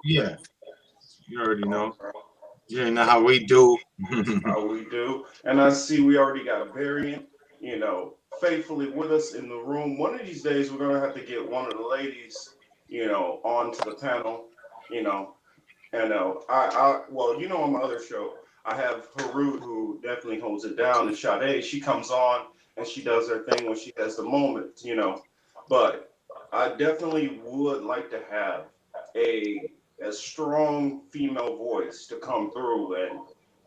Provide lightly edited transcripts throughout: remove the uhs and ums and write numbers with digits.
Yeah, you already know. You know how we do. How we do. And I see we already got a variant, faithfully with us in the room. One of these days, we're gonna have to get one of the ladies, onto the panel. You know, and well, on my other show, I have Harut who definitely holds it down, and Sade, she comes on and she does her thing when she has the moment. But I definitely would like to have a strong female voice to come through and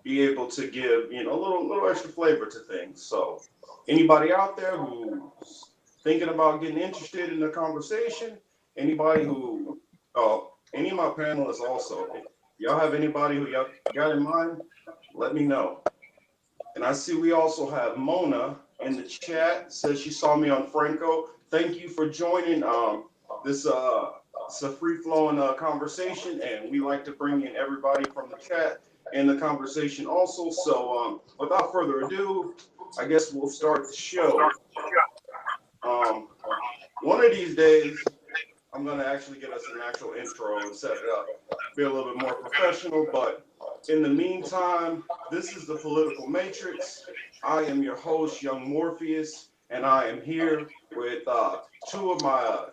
be able to give a little extra flavor to things. So anybody out there who's thinking about getting interested in the conversation, anybody who any of my panelists also, if y'all have anybody who y'all got in mind, let me know. And I see we also have Mona in the chat, says she saw me on Franco. Thank you for joining. This It's a free flowing conversation, and we like to bring in everybody from the chat in the conversation also. So without further ado, I guess we'll start the show. Um, One of these days, I'm going to actually get us an actual intro and set it up, be a little bit more professional. But in the meantime, this is the Political Matrix. I am your host, Young Morpheus, and I am here with two of my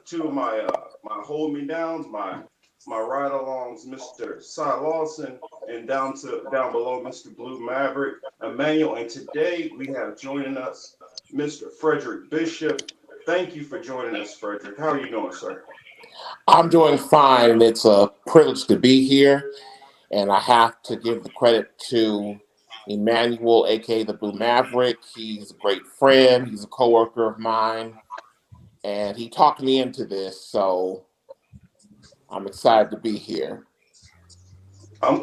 hold me downs, my ride alongs, Mr. Cy Lawson, and down below, Mr. Blue Maverick Emmanuel. And today we have joining us Mr. Frederick Bishop. Thank you for joining us, Frederick. How are you doing, sir? I'm doing fine, and it's a privilege to be here. And I have to give the credit to Emmanuel, aka the Blue Maverick. He's a great friend. He's a coworker of mine, and he talked me into this. So I'm excited to be here. I'm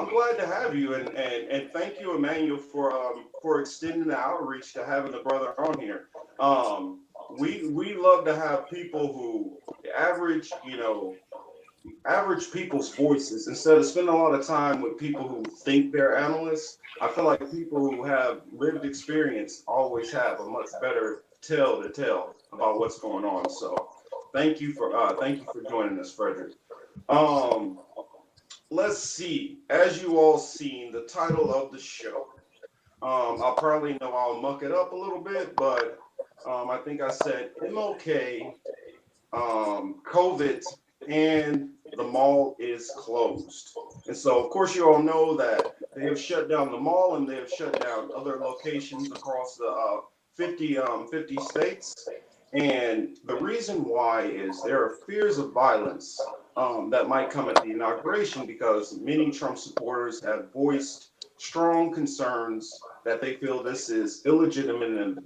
glad to have you, and thank you, Emmanuel, for extending the outreach to having the brother on here. We love to have people who average, average people's voices instead of spending a lot of time with people who think they're analysts. I feel like people who have lived experience always have a much better tale to tell about what's going on. So thank you for joining us, Frederick. Um, let's see. As you all seen, the title of the show. I'll probably know I'll muck it up a little bit, but I think I said MLK, COVID, and the mall is closed. And so, of course, you all know that they have shut down the mall and they have shut down other locations across the 50 states. And the reason why is there are fears of violence that might come at the inauguration because many Trump supporters have voiced strong concerns that they feel this is illegitimate and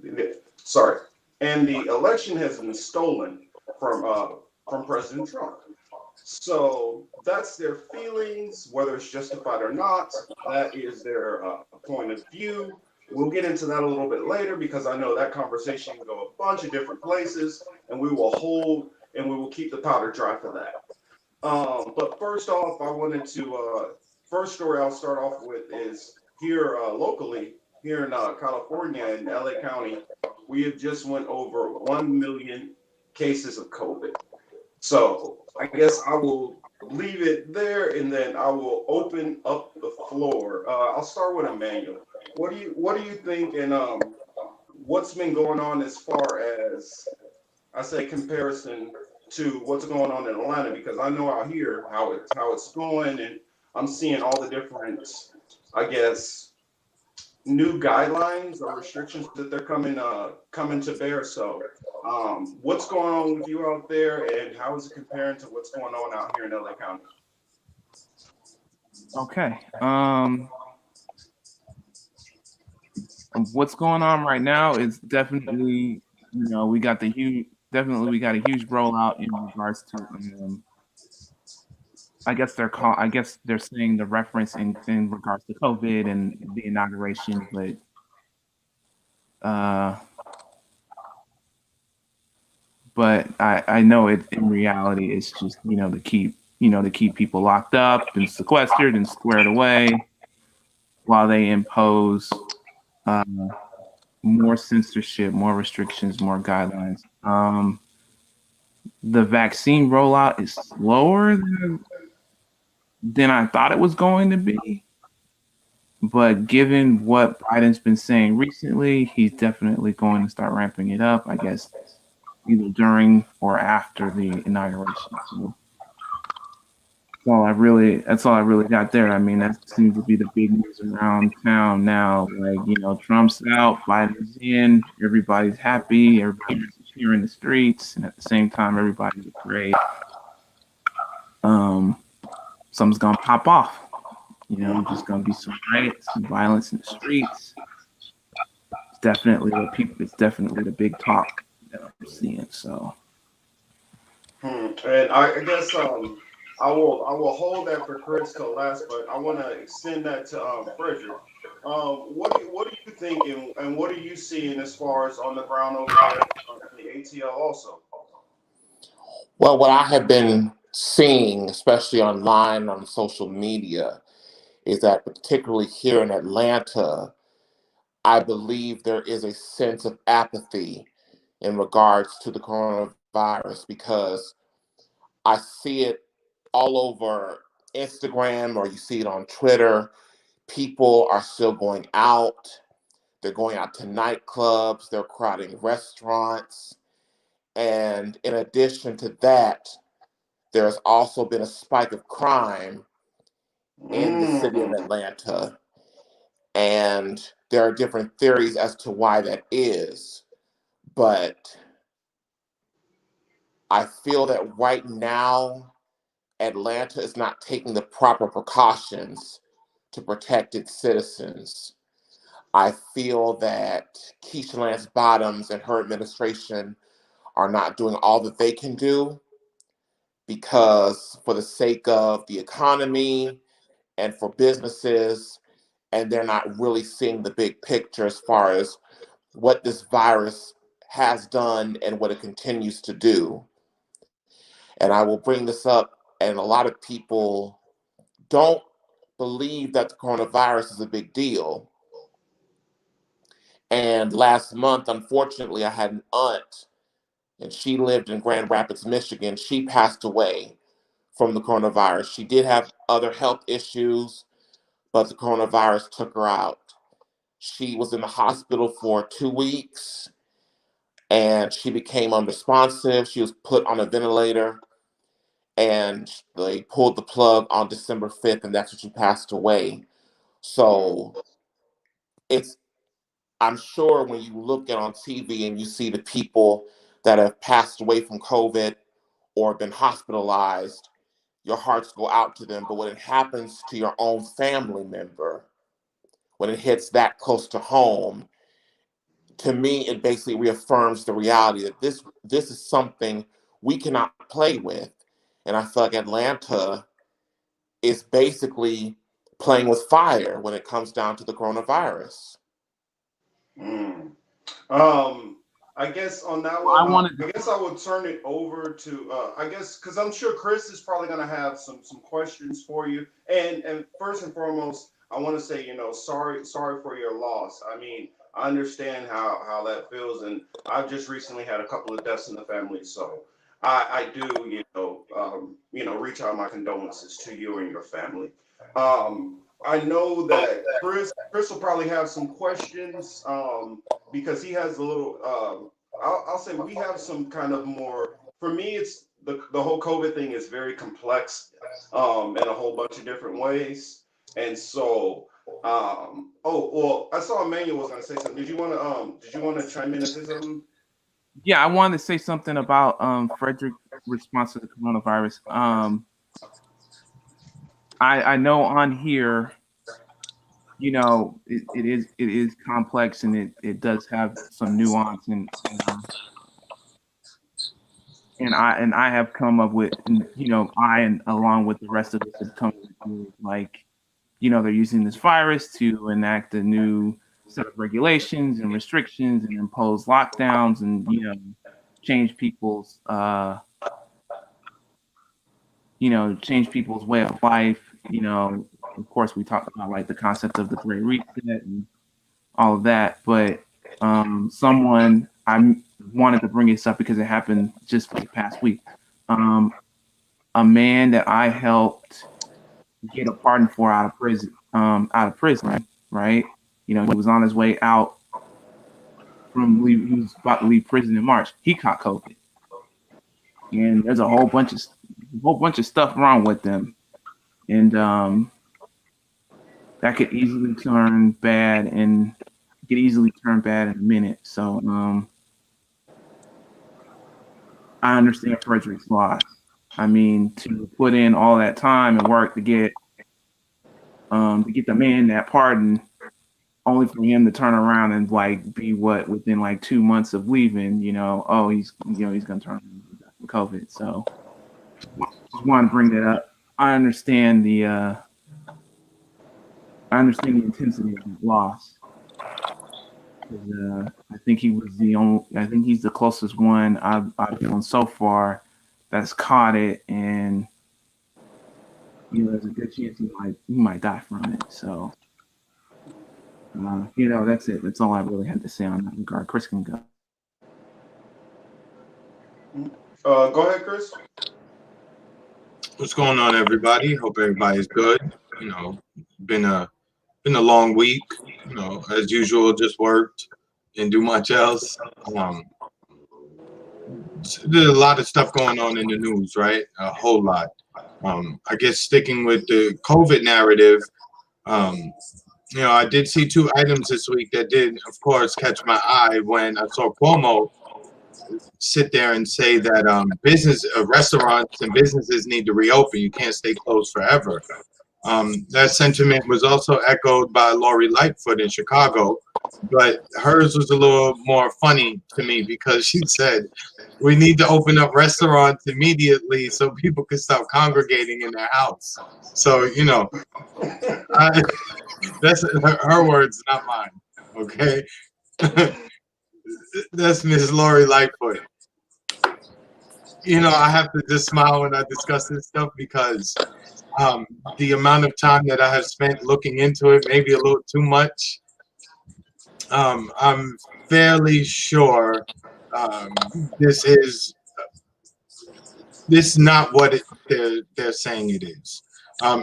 sorry, and the election has been stolen from President Trump. So that's their feelings, whether it's justified or not. That is their point of view. We'll get into that a little bit later because I know that conversation can go a bunch of different places, and we will keep the powder dry for that. But first off, I wanted to first story I'll start off with is here locally here in California in LA County, we have just went over 1 million cases of COVID. So I guess I will leave it there, and then I will open up the floor. I'll start with Emmanuel. What do you think, and what's been going on as far as I say comparison to what's going on in Atlanta? Because I know out here how it's going, and I'm seeing all the different, I guess, new guidelines or restrictions that they're coming to bear. So, what's going on with you out there, and how is it comparing to what's going on out here in LA County? Okay. What's going on right now is definitely, we got a huge rollout in regards to, I guess they're saying the reference in regards to COVID and the inauguration, uh, but I know it in reality it's just to keep people locked up and sequestered and squared away while they impose uh, more censorship, more restrictions, more guidelines. The vaccine rollout is slower than I thought it was going to be. But given what Biden's been saying recently, he's definitely going to start ramping it up, I guess, either during or after the inauguration. So that's all I really got there. I mean, that seems to be the big news around town now. Like, Trump's out, Biden's in, everybody's happy, everybody's here in the streets, and at the same time, everybody's afraid something's gonna pop off. Just gonna be some riots, some violence in the streets. It's definitely the big talk that I'm seeing. So, And I guess I will hold that for Chris till last, but I want to extend that to Frederick. What do you think, and what are you seeing as far as on the ground over there in the ATL also? Well, what I have been seeing, especially online on social media, is that particularly here in Atlanta, I believe there is a sense of apathy in regards to the coronavirus because I see it all over Instagram or you see it on Twitter. People are still going out. They're going out to nightclubs. They're crowding restaurants. And in addition to that, there's also been a spike of crime in the city of Atlanta. And there are different theories as to why that is. But I feel that right now, Atlanta is not taking the proper precautions to protect its citizens. I feel that Keisha Lance Bottoms and her administration are not doing all that they can do because, for the sake of the economy and for businesses, and they're not really seeing the big picture as far as what this virus has done and what it continues to do. And I will bring this up, and a lot of people don't believe that the coronavirus is a big deal. And last month, unfortunately, I had an aunt, and she lived in Grand Rapids, Michigan. She passed away from the coronavirus. She did have other health issues, but the coronavirus took her out. She was in the hospital for 2 weeks, and she became unresponsive. She was put on a ventilator, and they pulled the plug on December 5th, and that's when she passed away. So it's I'm sure when you look at on TV and you see the people that have passed away from COVID or been hospitalized, your hearts go out to them. But when it happens to your own family member, when it hits that close to home, to me, it basically reaffirms the reality that this is something we cannot play with. And I feel like Atlanta is basically playing with fire when it comes down to the coronavirus. Mm. Um, I guess on that one, I guess I would turn it over to I guess because I'm sure Chris is probably gonna have some questions for you. And first and foremost, I want to say sorry for your loss. I mean, I understand how that feels, and I've just recently had a couple of deaths in the family, so I do reach out my condolences to you and your family. I know that Chris will probably have some questions because he has a little. I'll say we have some kind of more. For me, it's the whole COVID thing is very complex in a whole bunch of different ways, and so. Oh well, I saw Emmanuel was gonna say something. Did you want to chime in and say something? yeah, I wanted to say something about Frederick's response to the coronavirus. I know on here, it is complex and it does have some nuance and I have come up with and along with the rest of us have come up with like they're using this virus to enact a new set of regulations and restrictions and impose lockdowns and change people's change people's way of life. Of course, we talked about like the concept of the Great Reset and all of that. But someone I wanted to bring this up because it happened just this past week. A man that I helped get a pardon for out of prison. Right? You know, he was on his way out he was about to leave prison in March. He caught COVID, and there's a whole bunch of stuff wrong with them, and that could easily turn bad in a minute. So I understand Frederick's loss. I mean, to put in all that time and work to get the man that pardon, only for him to turn around and like be within like 2 months of leaving, he's gonna turn COVID. So just want to bring that up. I understand the intensity of the loss. I think he's the closest one I've known so far that's caught it, and there's a good chance he might die from it. So that's it. That's all I really had to say on that regard. Chris can go. Go ahead, Chris. What's going on, everybody? Hope everybody's good. Been a long week. As usual, just worked, didn't do much else. There's a lot of stuff going on in the news, right? A whole lot. I guess sticking with the COVID narrative, I did see two items this week that did, of course, catch my eye when I saw Cuomo sit there and say that restaurants and businesses need to reopen. You can't stay closed forever. That sentiment was also echoed by Lori Lightfoot in Chicago, but hers was a little more funny to me because she said, we need to open up restaurants immediately so people can stop congregating in their house. So, that's her words, not mine. Okay. That's Miss Lori Lightfoot. I have to just smile when I discuss this stuff because the amount of time that I have spent looking into it, maybe a little too much. I'm fairly sure this is not what they're saying it is.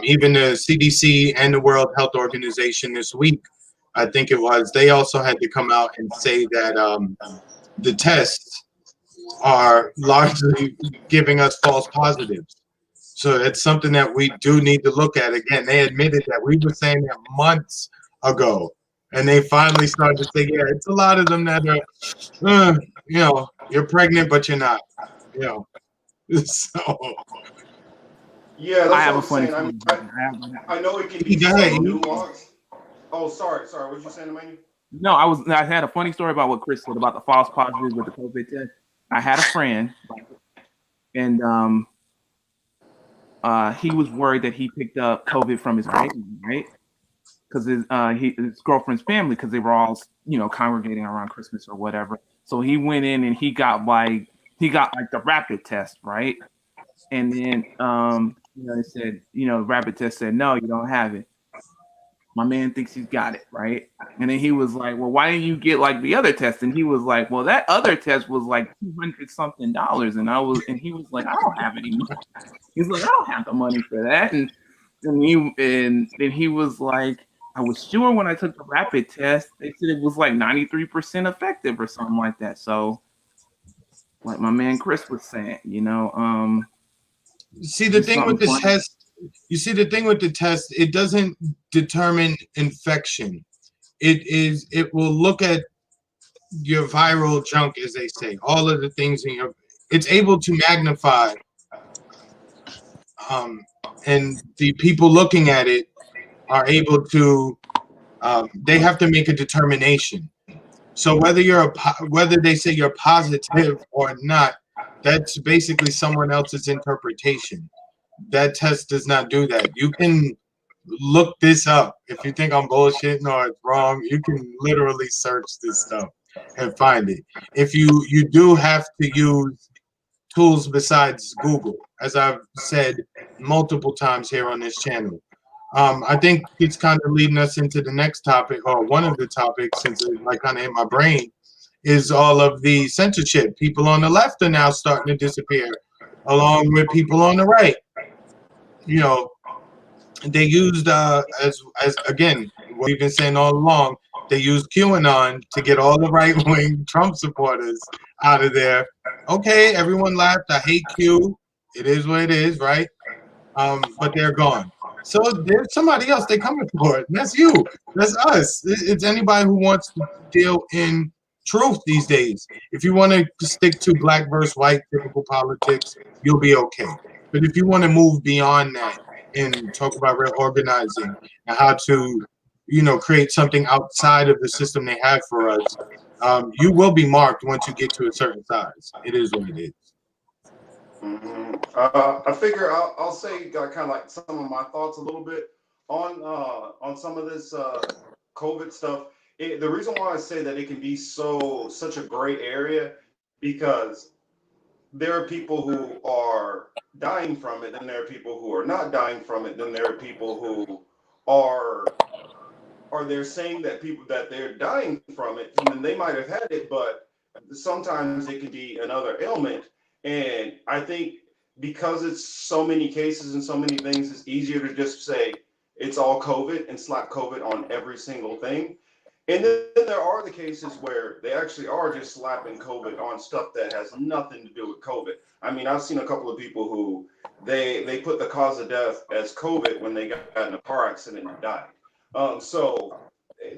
Even the CDC and the World Health Organization this week, I think it was, they also had to come out and say that the tests are largely giving us false positives. So it's something that we do need to look at. Again, they admitted that. We were saying that months ago, and they finally started to say, yeah, it's a lot of them that are, you're pregnant, but you're not, So. Yeah, that's I have a what funny I'm saying. I know it can be Go so ahead. nuanced. Oh, sorry. What were you saying, Emmanuel? No, I had a funny story about what Chris said about the false positives with the COVID test. I had a friend, and he was worried that he picked up COVID from his family, right? Because his girlfriend's family, because they were all congregating around Christmas or whatever. So he went in and he got the rapid test, right? And then they said, rapid test said no, you don't have it. My man thinks he's got it, right? And then he was like, well, why didn't you get like the other test? And he was like, well, that other test was like $200 something. And he was like, I don't have any money. He's like, I don't have the money for that. And then he was like, I was sure when I took the rapid test, they said it was like 93% effective or something like that. So like my man Chris was saying, See, the thing with this test, it doesn't determine infection. It will look at your viral junk, as they say, all of the things it's able to magnify. And the people looking at it are able to, they have to make a determination. So whether they say you're positive or not, that's basically someone else's interpretation. That test does not do that. You can look this up. If you think I'm bullshitting or it's wrong, you can literally search this stuff and find it. If you do have to use tools besides Google, as I've said multiple times here on this channel. I think it's kind of leading us into the next topic, or one of the topics, since it's like kind of in my brain, is all of the censorship. People on the left are now starting to disappear, along with people on the right. they used as again what we've been saying all along. They used QAnon to get all the right wing Trump supporters out of there. Okay, everyone laughed. I hate Q. It is what it is, right? But they're gone. So there's somebody else they're coming for it. And that's you. That's us. It's anybody who wants to deal in truth these days. If you want to stick to black versus white typical politics, you'll be okay. But if you want to move beyond that and talk about real organizing and how to, create something outside of the system they have for us, you will be marked once you get to a certain size. It is what it is. I figure I'll say kind of like some of my thoughts a little bit on some of this COVID stuff. The reason why I say that it can be such a gray area because there are people who are dying from it, and there are people who are not dying from it. Then there are people who are they're saying that people that they're dying from it, and then they might have had it, but sometimes it can be another ailment. And I think because it's so many cases and so many things, it's easier to just say it's all COVID and slap COVID on every single thing. And then there are the cases where they actually are just slapping COVID on stuff that has nothing to do with COVID. I mean, I've seen a couple of people who they put the cause of death as COVID when they got in a car accident and died. So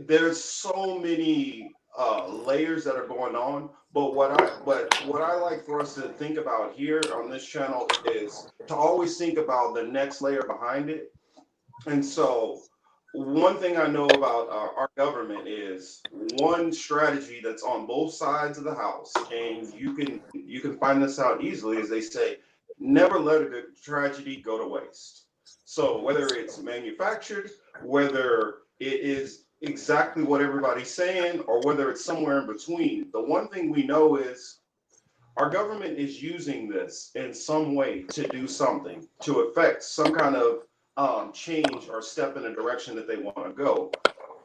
there's so many layers that are going on. But what I like for us to think about here on this channel is to always think about the next layer behind it. And so one thing I know about our government is one strategy that's on both sides of the house, and you can find this out easily, is they say never let a tragedy go to waste. So whether it's manufactured, whether it is exactly what everybody's saying, or whether it's somewhere in between, the one thing we know is our government is using this in some way to do something, to affect some kind of change or step in a direction that they want to go.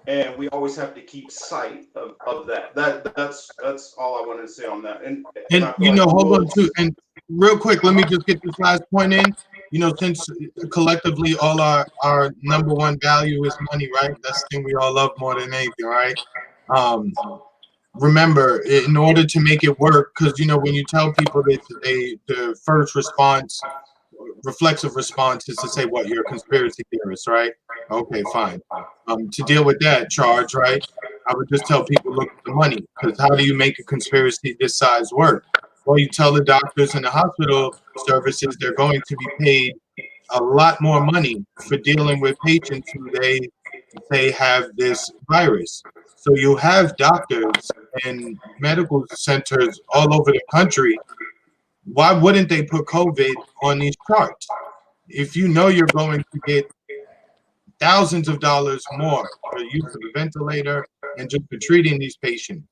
And we always have to keep sight of that. That's all I wanted to say on that. And And I feel like hold on too. And real quick, let me just get this last point in. Since collectively all our number one value is money, right? That's the thing we all love more than anything, right? Um, Remember, in order to make it work, because when you tell people that the first response, reflexive response, is to say, what, you're a conspiracy theorist, right? Okay, fine. To deal with that charge, right, I would just tell people, look at the money, because how do you make a conspiracy this size work? Well, you tell the doctors and the hospital services they're going to be paid a lot more money for dealing with patients who they have this virus. So you have doctors and medical centers all over the country. Why wouldn't they put COVID on these charts? If you know you're going to get thousands of dollars more for the use of a ventilator and just for treating these patients,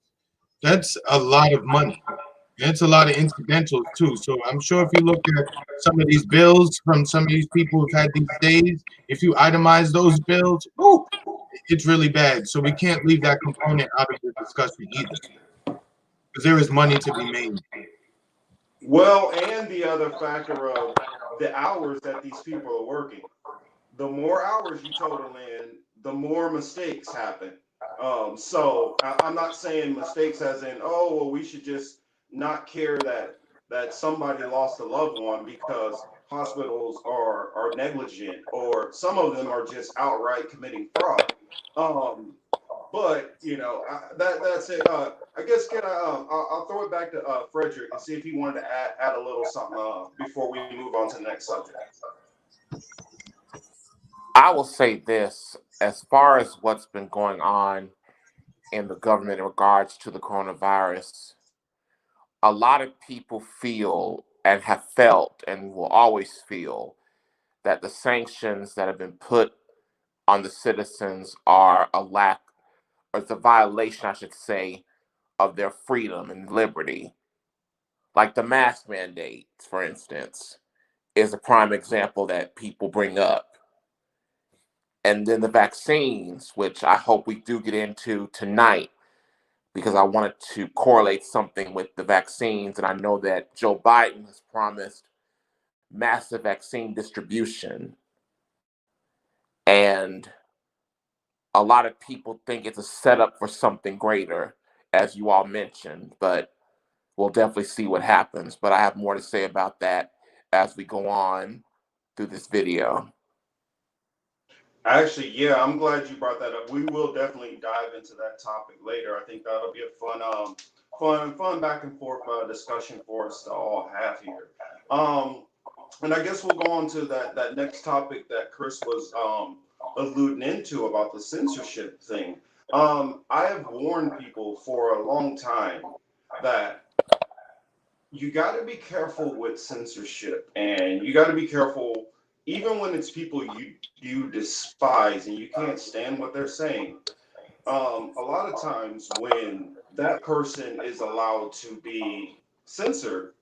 that's a lot of money. It's a lot of incidentals too. So I'm sure if you look at some of these bills from some of these people who've had these days, if you itemize those bills, whoo, it's really bad. So we can't leave that component out of the discussion either, because there is money to be made. well, and the other factor of the hours that these people are working. The more hours you total in, the more mistakes happen. So I'm not saying mistakes as in, oh, well, we should just not care that somebody lost a loved one because hospitals are negligent, or some of them are just outright committing fraud. Um, but that's it. I guess can I'll throw it back to Frederick and see if he wanted to add a little something before we move on to the next subject. I will say this, as far as what's been going on in the government in regards to the coronavirus, a lot of people feel and have felt and will always feel that the sanctions that have been put on the citizens are a lack, or it's a violation, I should say, of their freedom and liberty. Like the mask mandates, for instance, is a prime example that people bring up. And then the vaccines, which I hope we do get into tonight, because I wanted to correlate something with the vaccines. And I know that Joe Biden has promised massive vaccine distribution. And a lot of people think it's a setup for something greater, as you all mentioned, but we'll definitely see what happens. But I have more to say about that as we go on through this video. Actually, yeah, I'm glad you brought that up. We will definitely dive into that topic later. I think that'll be a fun back and forth discussion for us to all have here. And I guess we'll go on to that next topic that Chris was alluding into about the censorship thing. I have warned people for a long time that you got to be careful with censorship, and you got to be careful even when it's people you despise and you can't stand what they're saying. A lot of times when that person is allowed to be censored,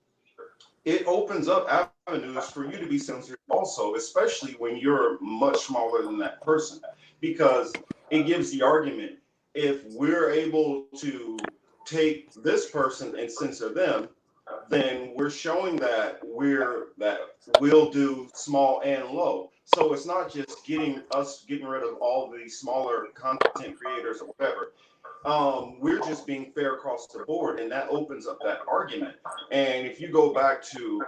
it opens up avenues for you to be censored also, especially when you're much smaller than that person, because it gives the argument, if we're able to take this person and censor them, then we're showing that we'll do small and low. So it's not just getting rid of all these smaller content creators or whatever. We're just being fair across the board, and that opens up that argument. And if you go back to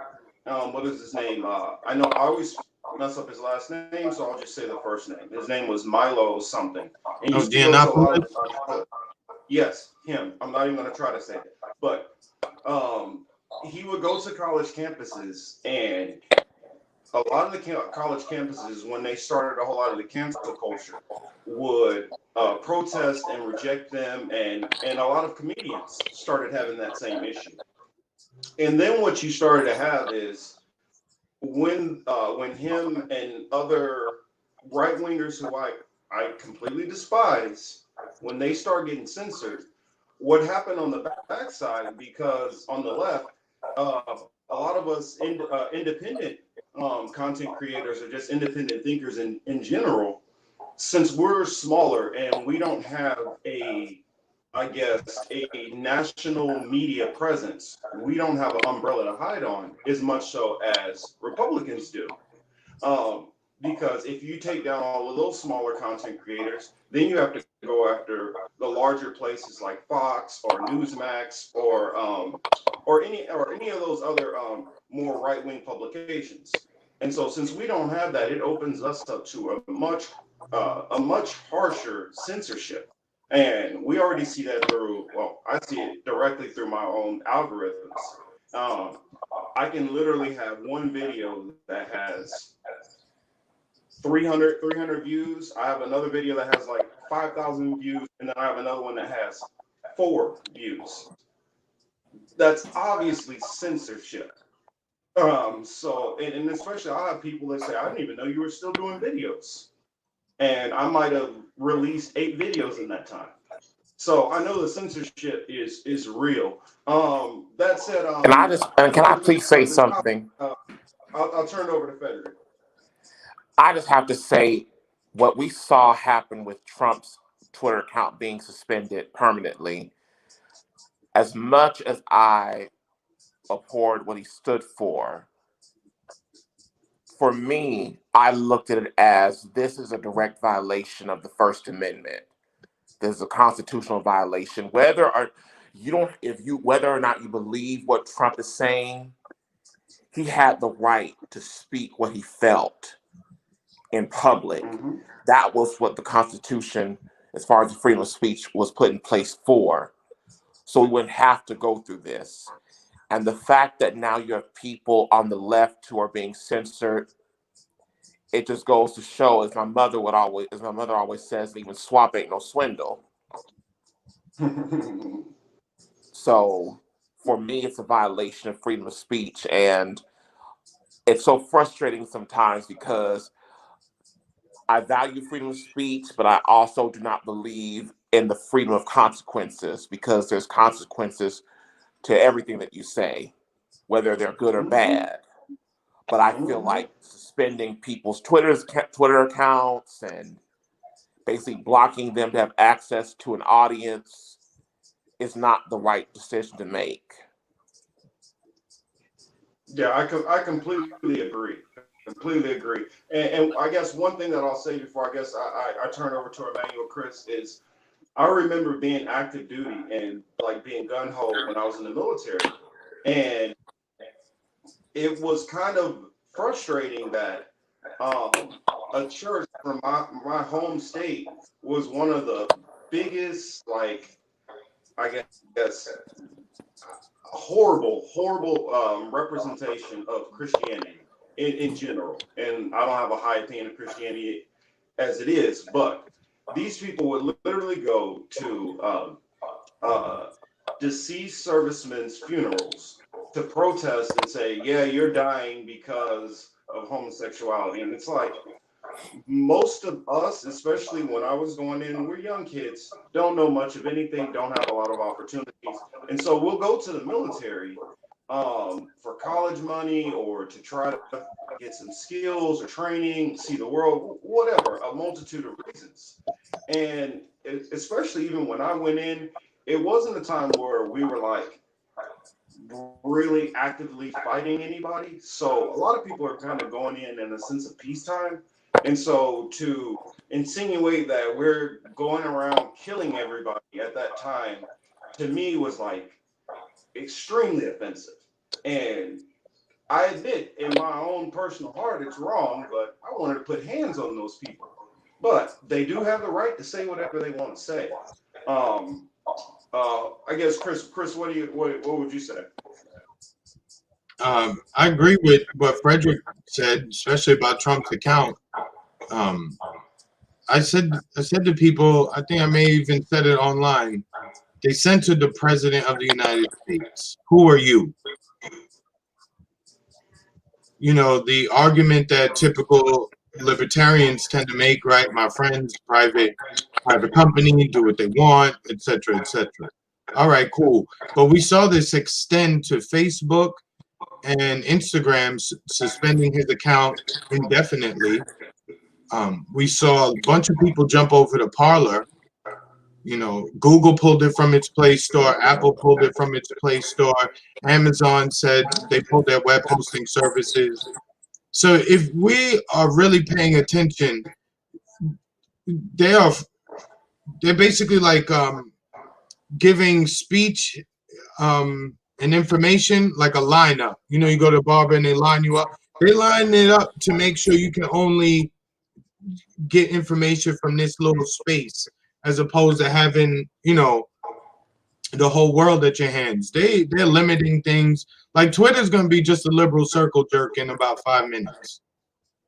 what is his name? I know I always mess up his last name, so I'll just say the first name. His name was Milo something. And used to go to a lot of yes, him. I'm not even going to try to say it, but he would go to college campuses, and a lot of the college campuses, when they started a whole lot of the cancel culture, would protest and reject them, and a lot of comedians started having that same issue. And then what you started to have is when him and other right wingers who I completely despise, when they start getting censored, what happened on the backside, because on the left, a lot of us independent content creators or just independent thinkers in general, since we're smaller and we don't have I guess, a national media presence, we don't have an umbrella to hide on as much so as Republicans do. Because if you take down all of those smaller content creators, then you have to go after the larger places like Fox or Newsmax or any of those other more right wing publications. And so, since we don't have that, it opens us up to a much harsher censorship. And we already see that through, well, I see it directly through my own algorithms. I can literally have one video that has 300 views. I have another video that has like 5,000 views. And then I have another one that has 4 views. That's obviously censorship. So, and especially I have people that say, I didn't even know you were still doing videos. And I might have released 8 videos in that time. So I know the censorship is real. That said, Can I please say something? I'll turn it over to Frederick. I just have to say what we saw happen with Trump's Twitter account being suspended permanently. As much as I abhorred what he stood for me, I looked at it as this is a direct violation of the First Amendment. There's a constitutional violation. Whether or not you believe what Trump is saying, he had the right to speak what he felt in public. Mm-hmm. That was what the Constitution, as far as the freedom of speech, was put in place for. So we wouldn't have to go through this. And the fact that now you have people on the left who are being censored, it just goes to show, as my mother always says, even swap ain't no swindle. So for me, it's a violation of freedom of speech. And it's so frustrating sometimes because I value freedom of speech, but I also do not believe in the freedom of consequences, because there's consequences to everything that you say, whether they're good or bad. But I feel like suspending people's Twitter accounts and basically blocking them to have access to an audience is not the right decision to make. Yeah, I completely agree. Completely agree. And I guess one thing that I'll say before I guess I turn over to Emmanuel Chris is I remember being active duty and like being gun ho when I was in the military. And it was kind of frustrating that a church from my home state was one of the biggest, like, I guess, horrible representation of Christianity in general. And I don't have a high opinion of Christianity as it is, but these people would literally go to uh, deceased servicemen's funerals to protest and say, yeah, you're dying because of homosexuality. And it's like, most of us, especially when I was going in, we're young kids, don't know much of anything, don't have a lot of opportunities. And so we'll go to the military for college money or to try to get some skills or training, see the world, whatever, a multitude of reasons. And especially even when I went in, it wasn't a time where we were like really actively fighting anybody. So a lot of people are kind of going in a sense of peacetime. And so to insinuate that we're going around killing everybody at that time, to me was like extremely offensive. And I admit in my own personal heart it's wrong, but I wanted to put hands on those people. But they do have the right to say whatever they want to say. Um, I guess Chris, what would you say? I agree with what Frederick said, especially about Trump's account. Um, I said to people, I think I may even said it online. They censored the president of the United States. Who are you? You know, the argument that typical libertarians tend to make, right? My friends, private company, do what they want, etc., etc. All right, cool. But we saw this extend to Facebook and Instagram suspending his account indefinitely. We saw a bunch of people jump over to Parler. You know, Google pulled it from its Play Store, Apple pulled it from its Play Store, Amazon said they pulled their web hosting services. So if we are really paying attention, they are they're basically like giving speech and information like a lineup. You know, you go to a barber and they line you up. They line it up to make sure you can only get information from this little space, as opposed to having, you know, the whole world at your hands. They're limiting things. Like Twitter's gonna be just a liberal circle jerk in about 5 minutes.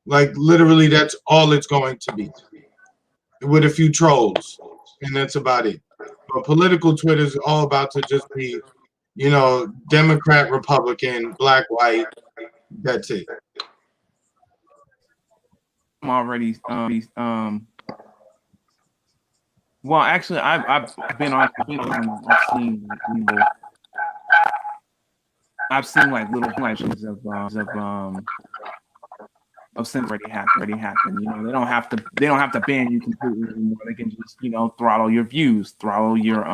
Like literally, that's all it's going to be, with a few trolls, and that's about it. But political Twitter is all about to just be, you know, Democrat, Republican, black, white. That's it. I'm already well, actually, I've I've seen like I've seen like little flashes of sin already happened. You know, they don't have to ban you completely anymore. They can just, you know, throttle your views, throttle your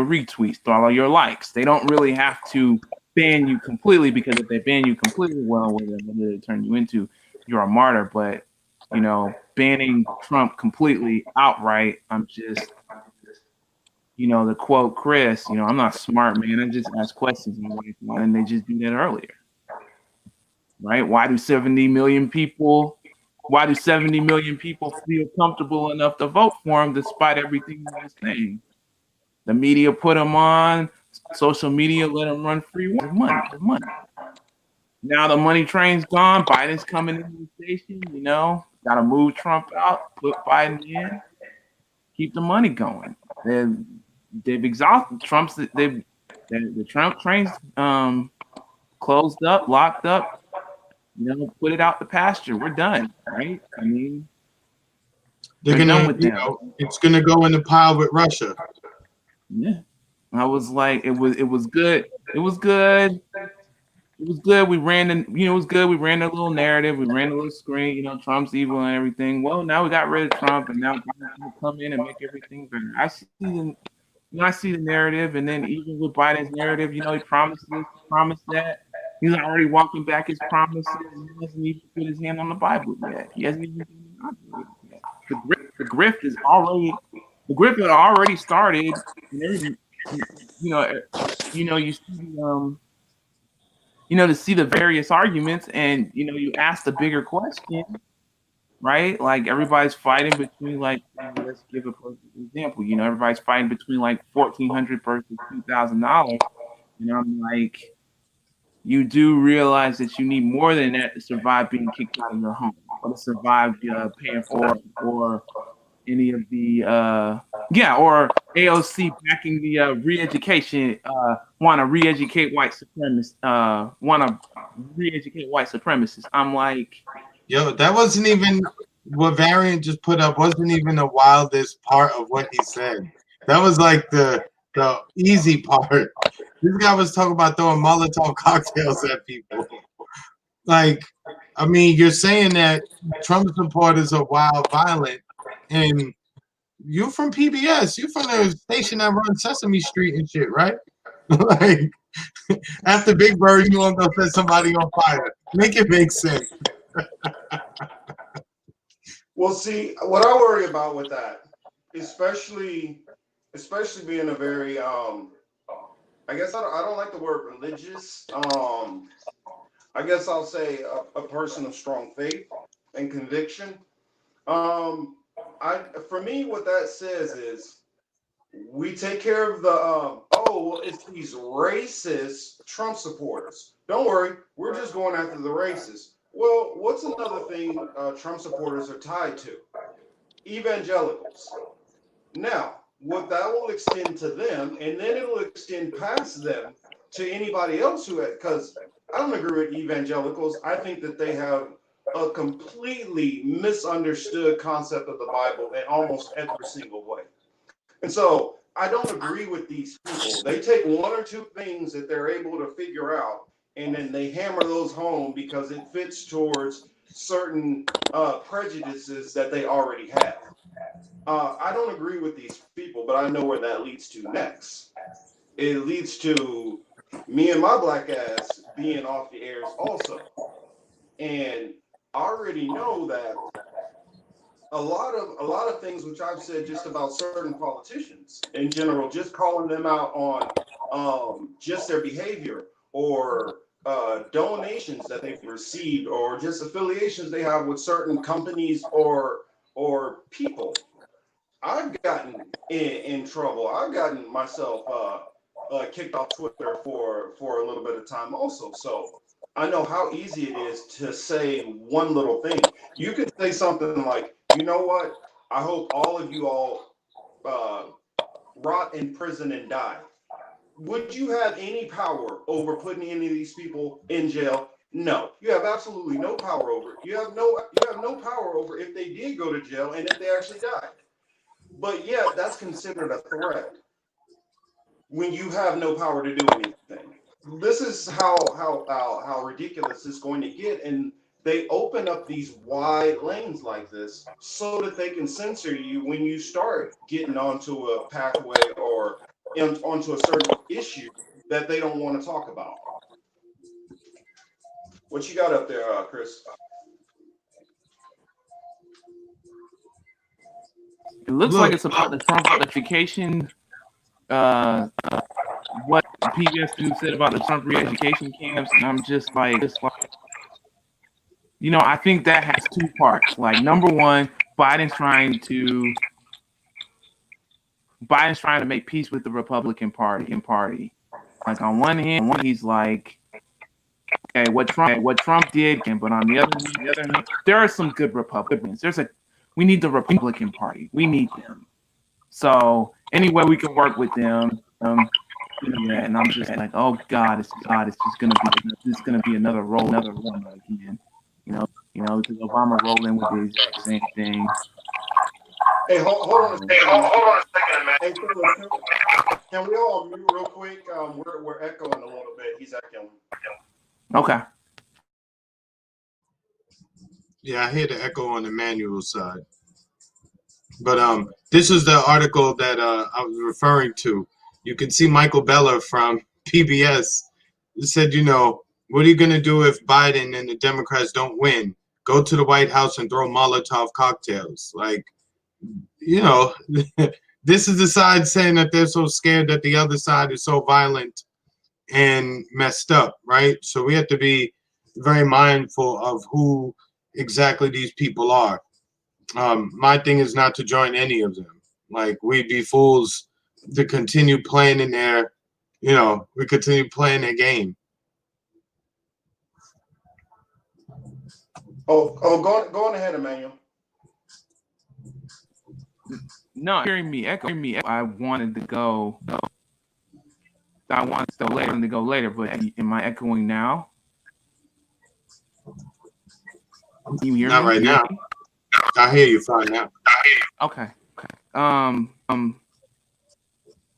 retweets, throttle your likes. They don't really have to ban you completely, because if they ban you completely, well, what do they turn you into? You're a martyr. But, you know, banning Trump completely outright, I'm just, you know, to quote Chris, you know, I'm not smart, man. I just ask questions, and they just do that earlier. Right? Why do 70 million people feel comfortable enough to vote for him despite everything he's saying? The media put him on, social media let him run free with money. Now the money train's gone. Biden's coming into the station, you know, got to move Trump out, put Biden in, keep the money going. They've exhausted the Trump train's closed up, locked up. You know, put it out the pasture. We're done, right? I mean, they're gonna, you know, it's gonna go in the pile with Russia. Yeah, I was like, it was good. It was good. We ran it was good. We ran a little narrative. We ran a little screen. You know, Trump's evil and everything. Well, now we got rid of Trump, and now Biden's gonna come in and make everything better. I see the narrative, and then even with Biden's narrative, you know, he promised this, promised that. He's already walking back his promises. He hasn't even put his hand on the Bible yet. He hasn't even been inaugurated yet. The grift had already started. And every, you know, you see to see the various arguments, and you ask the bigger question, right? Like everybody's fighting between like, let's give a perfect example. Everybody's fighting between like $1,400 versus $2,000, and I'm like, you do realize that you need more than that to survive being kicked out of your home, or to survive paying for, or any of the or AOC backing the re-education, want to re-educate white supremacists, I'm like, Yo, that wasn't even what Variant just put up. Wasn't even the wildest part of what he said. That was like the easy part. This guy was talking about throwing Molotov cocktails at people. Like, I mean, you're saying that Trump supporters are wild, violent, and you from PBS. You from the station that runs Sesame Street and shit, right? Like, after Big Bird, you want to go set somebody on fire. Make it make sense. Well, see, what I worry about with that, especially being a very I guess I don't like the word religious. I guess I'll say a person of strong faith and conviction. For me, what that says is we take care of the well, it's these racist Trump supporters. Don't worry, we're just going after the racists. Well, what's another thing Trump supporters are tied to? Evangelicals. Now, what that will extend to them, and then it'll extend past them to anybody else because I don't agree with evangelicals. I think that they have a completely misunderstood concept of the Bible in almost every single way. And so I don't agree with these people. They take one or two things that they're able to figure out, and then they hammer those home because it fits towards certain prejudices that they already have. I don't agree with these people, but I know where that leads to next. It leads to me and my black ass being off the airs also. And I already know that a lot of things which I've said just about certain politicians in general, just calling them out on just their behavior or donations that they've received or just affiliations they have with certain companies or people. I've gotten in trouble. I've gotten myself kicked off Twitter for a little bit of time also. So I know how easy it is to say one little thing. You could say something like, you know what? I hope all of you all rot in prison and die. Would you have any power over putting any of these people in jail? No, you have absolutely no power over it. You have no power over if they did go to jail and if they actually died. But yet, that's considered a threat when you have no power to do anything. This is how ridiculous it's going to get, and they open up these wide lanes like this so that they can censor you when you start getting onto a pathway or onto a certain issue that they don't want to talk about. What you got up there, Chris? it looks like it's about the Trump ratification. What PBS News said about the Trump re-education camps, and I'm just like, I think that has two parts. Like, number one, Biden's trying to make peace with the Republican Party. Like, on one hand, he's like, okay, what Trump did, but on the other hand, there are some good Republicans. We need the Republican Party. We need them. So any way we can work with them, and I'm just like, oh God, it's just gonna be another run again, because Obama rolling with the exact same thing. Hey, hold on a second, man. Hey, can we all mute real quick? We're echoing a little bit. He's echoing. Okay. Yeah, I hear the echo on the manual side. But this is the article that I was referring to. You can see Michael Beller from PBS said, What are you going to do if Biden and the Democrats don't win? Go to the White House and throw Molotov cocktails. Like, you know, this is the side saying that they're so scared that the other side is so violent and messed up, right? So we have to be very mindful of who exactly these people are. My thing is not to join any of them. Like, we'd be fools to continue playing in their, we continue playing their game. Go on ahead, Emmanuel. No, hearing me echo. I wanted to go. I wanted to go later, but am I echoing now? Can you hear me? Not right now. I hear you fine now. Okay.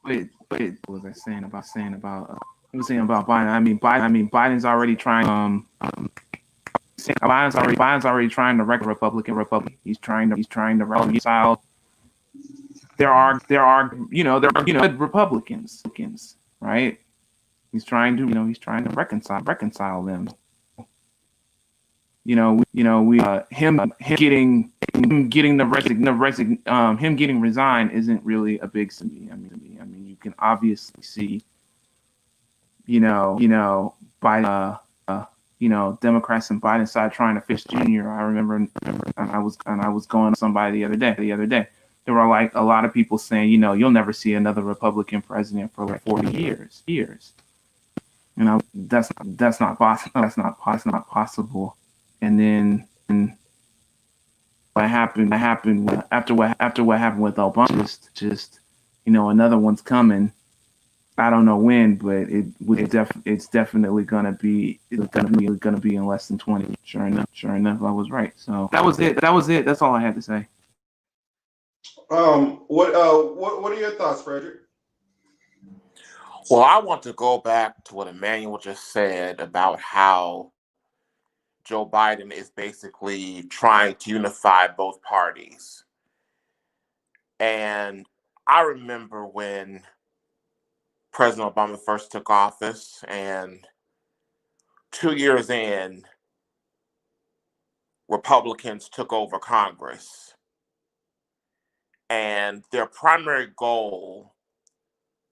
Wait, what was I saying about I was saying about Biden. I mean, Biden's already trying. Biden's already trying to wreck the Republican. He's trying to reconcile. There are good Republicans, right? He's trying to reconcile them. Him getting resigned isn't really a big thing. I mean, you can obviously see, Biden, Democrats and Biden side trying to fix Jr. I remember, and I was going to somebody the other day. There were like a lot of people saying, you'll never see another Republican president for like 40 years. That's not possible. That's not possible. And then what happened after what happened with Obama? Just another one's coming. I don't know when, but it's definitely gonna be in less than 20. Sure enough, I was right. So that was it. That's all I had to say. What are your thoughts, Frederick? Well, I want to go back to what Emmanuel just said about how Joe Biden is basically trying to unify both parties. And I remember when President Obama first took office, and 2 years in, Republicans took over Congress. And their primary goal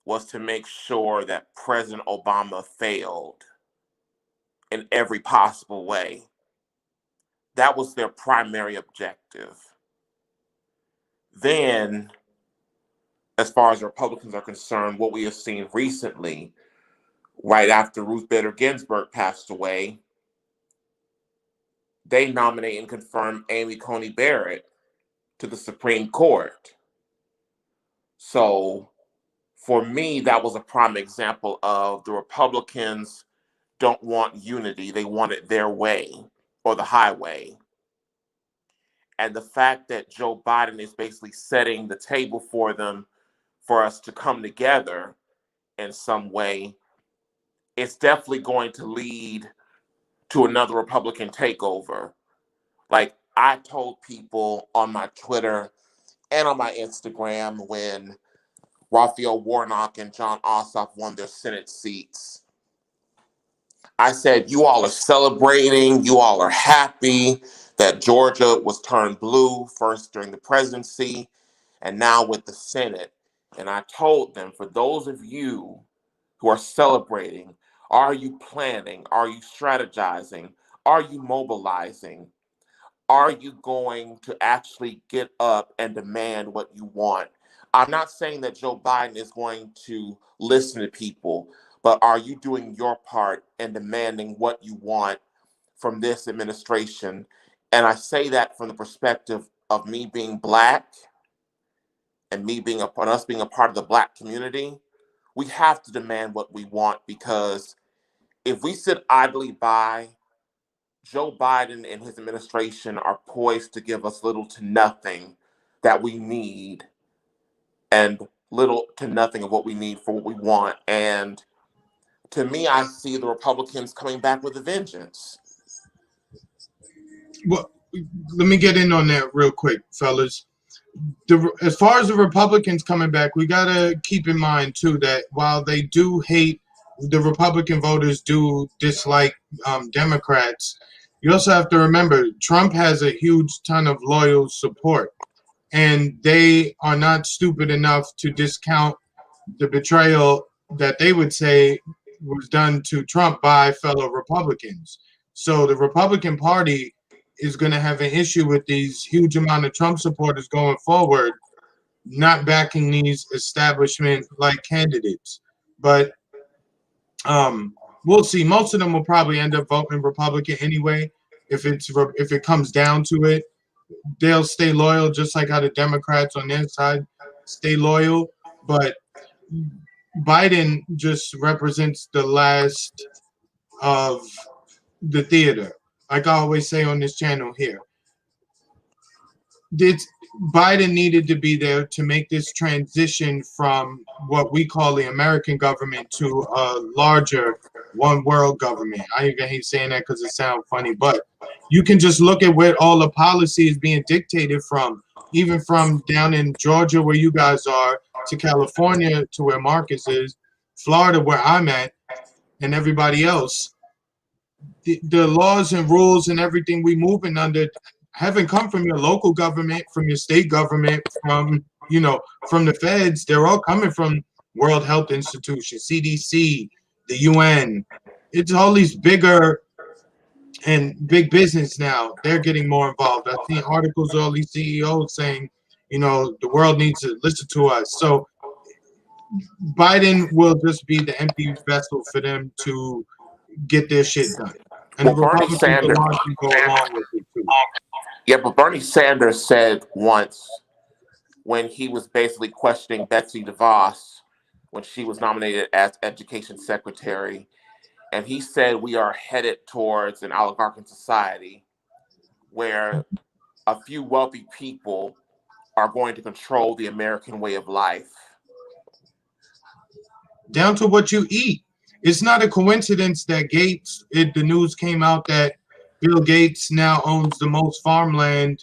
was to make sure that President Obama failed in every possible way. That was their primary objective. Then, as far as Republicans are concerned, what we have seen recently, right after Ruth Bader Ginsburg passed away, they nominate and confirm Amy Coney Barrett to the Supreme Court. So, for me, that was a prime example of the Republicans don't want unity. They want it their way or the highway. And the fact that Joe Biden is basically setting the table for them for us to come together in some way, it's definitely going to lead to another Republican takeover. Like I told people on my Twitter and on my Instagram when Raphael Warnock and John Ossoff won their Senate seats, I said, you all are celebrating, you all are happy that Georgia was turned blue first during the presidency and now with the Senate. And I told them, for those of you who are celebrating, are you planning? Are you strategizing? Are you mobilizing? Are you going to actually get up and demand what you want? I'm not saying that Joe Biden is going to listen to people, but are you doing your part in demanding what you want from this administration? And I say that from the perspective of me being Black and us being a part of the Black community. We have to demand what we want, because if we sit idly by, Joe Biden and his administration are poised to give us little to nothing that we need, and little to nothing of what we need for what we want. And to me, I see the Republicans coming back with a vengeance. Well, let me get in on that real quick, fellas. As far as the Republicans coming back, we got to keep in mind, too, that while they do hate the Republican voters do dislike Democrats, you also have to remember Trump has a huge ton of loyal support, and they are not stupid enough to discount the betrayal that they would say was done to Trump by fellow Republicans. So the Republican Party is going to have an issue with these huge amount of Trump supporters going forward, not backing these establishment like candidates. But we'll see. Most of them will probably end up voting Republican anyway. If it comes down to it, they'll stay loyal, just like how the Democrats on their side stay loyal. But Biden just represents the last of the theater. Like I always say on this channel here, Biden needed to be there to make this transition from what we call the American government to a larger one world government. I even hate saying that because it sounds funny, but you can just look at where all the policy is being dictated from, even from down in Georgia where you guys are, to California to where Marcus is, Florida where I'm at, and everybody else. The laws and rules and everything we moving under haven't come from your local government, from your state government, from from the feds. They're all coming from World Health Institution, CDC, the UN. It's all these bigger and big business now. They're getting more involved. I've seen articles of all these CEOs saying, the world needs to listen to us. So Biden will just be the empty vessel for them to get their shit done. And Well, the Bernie Republicans Sanders, will largely go along with it too. yeah, but Bernie Sanders said once when he was basically questioning Betsy DeVos when she was nominated as education secretary, and he said we are headed towards an oligarchic society where a few wealthy people are going to control the American way of life. Down to what you eat. It's not a coincidence that the news came out that Bill Gates now owns the most farmland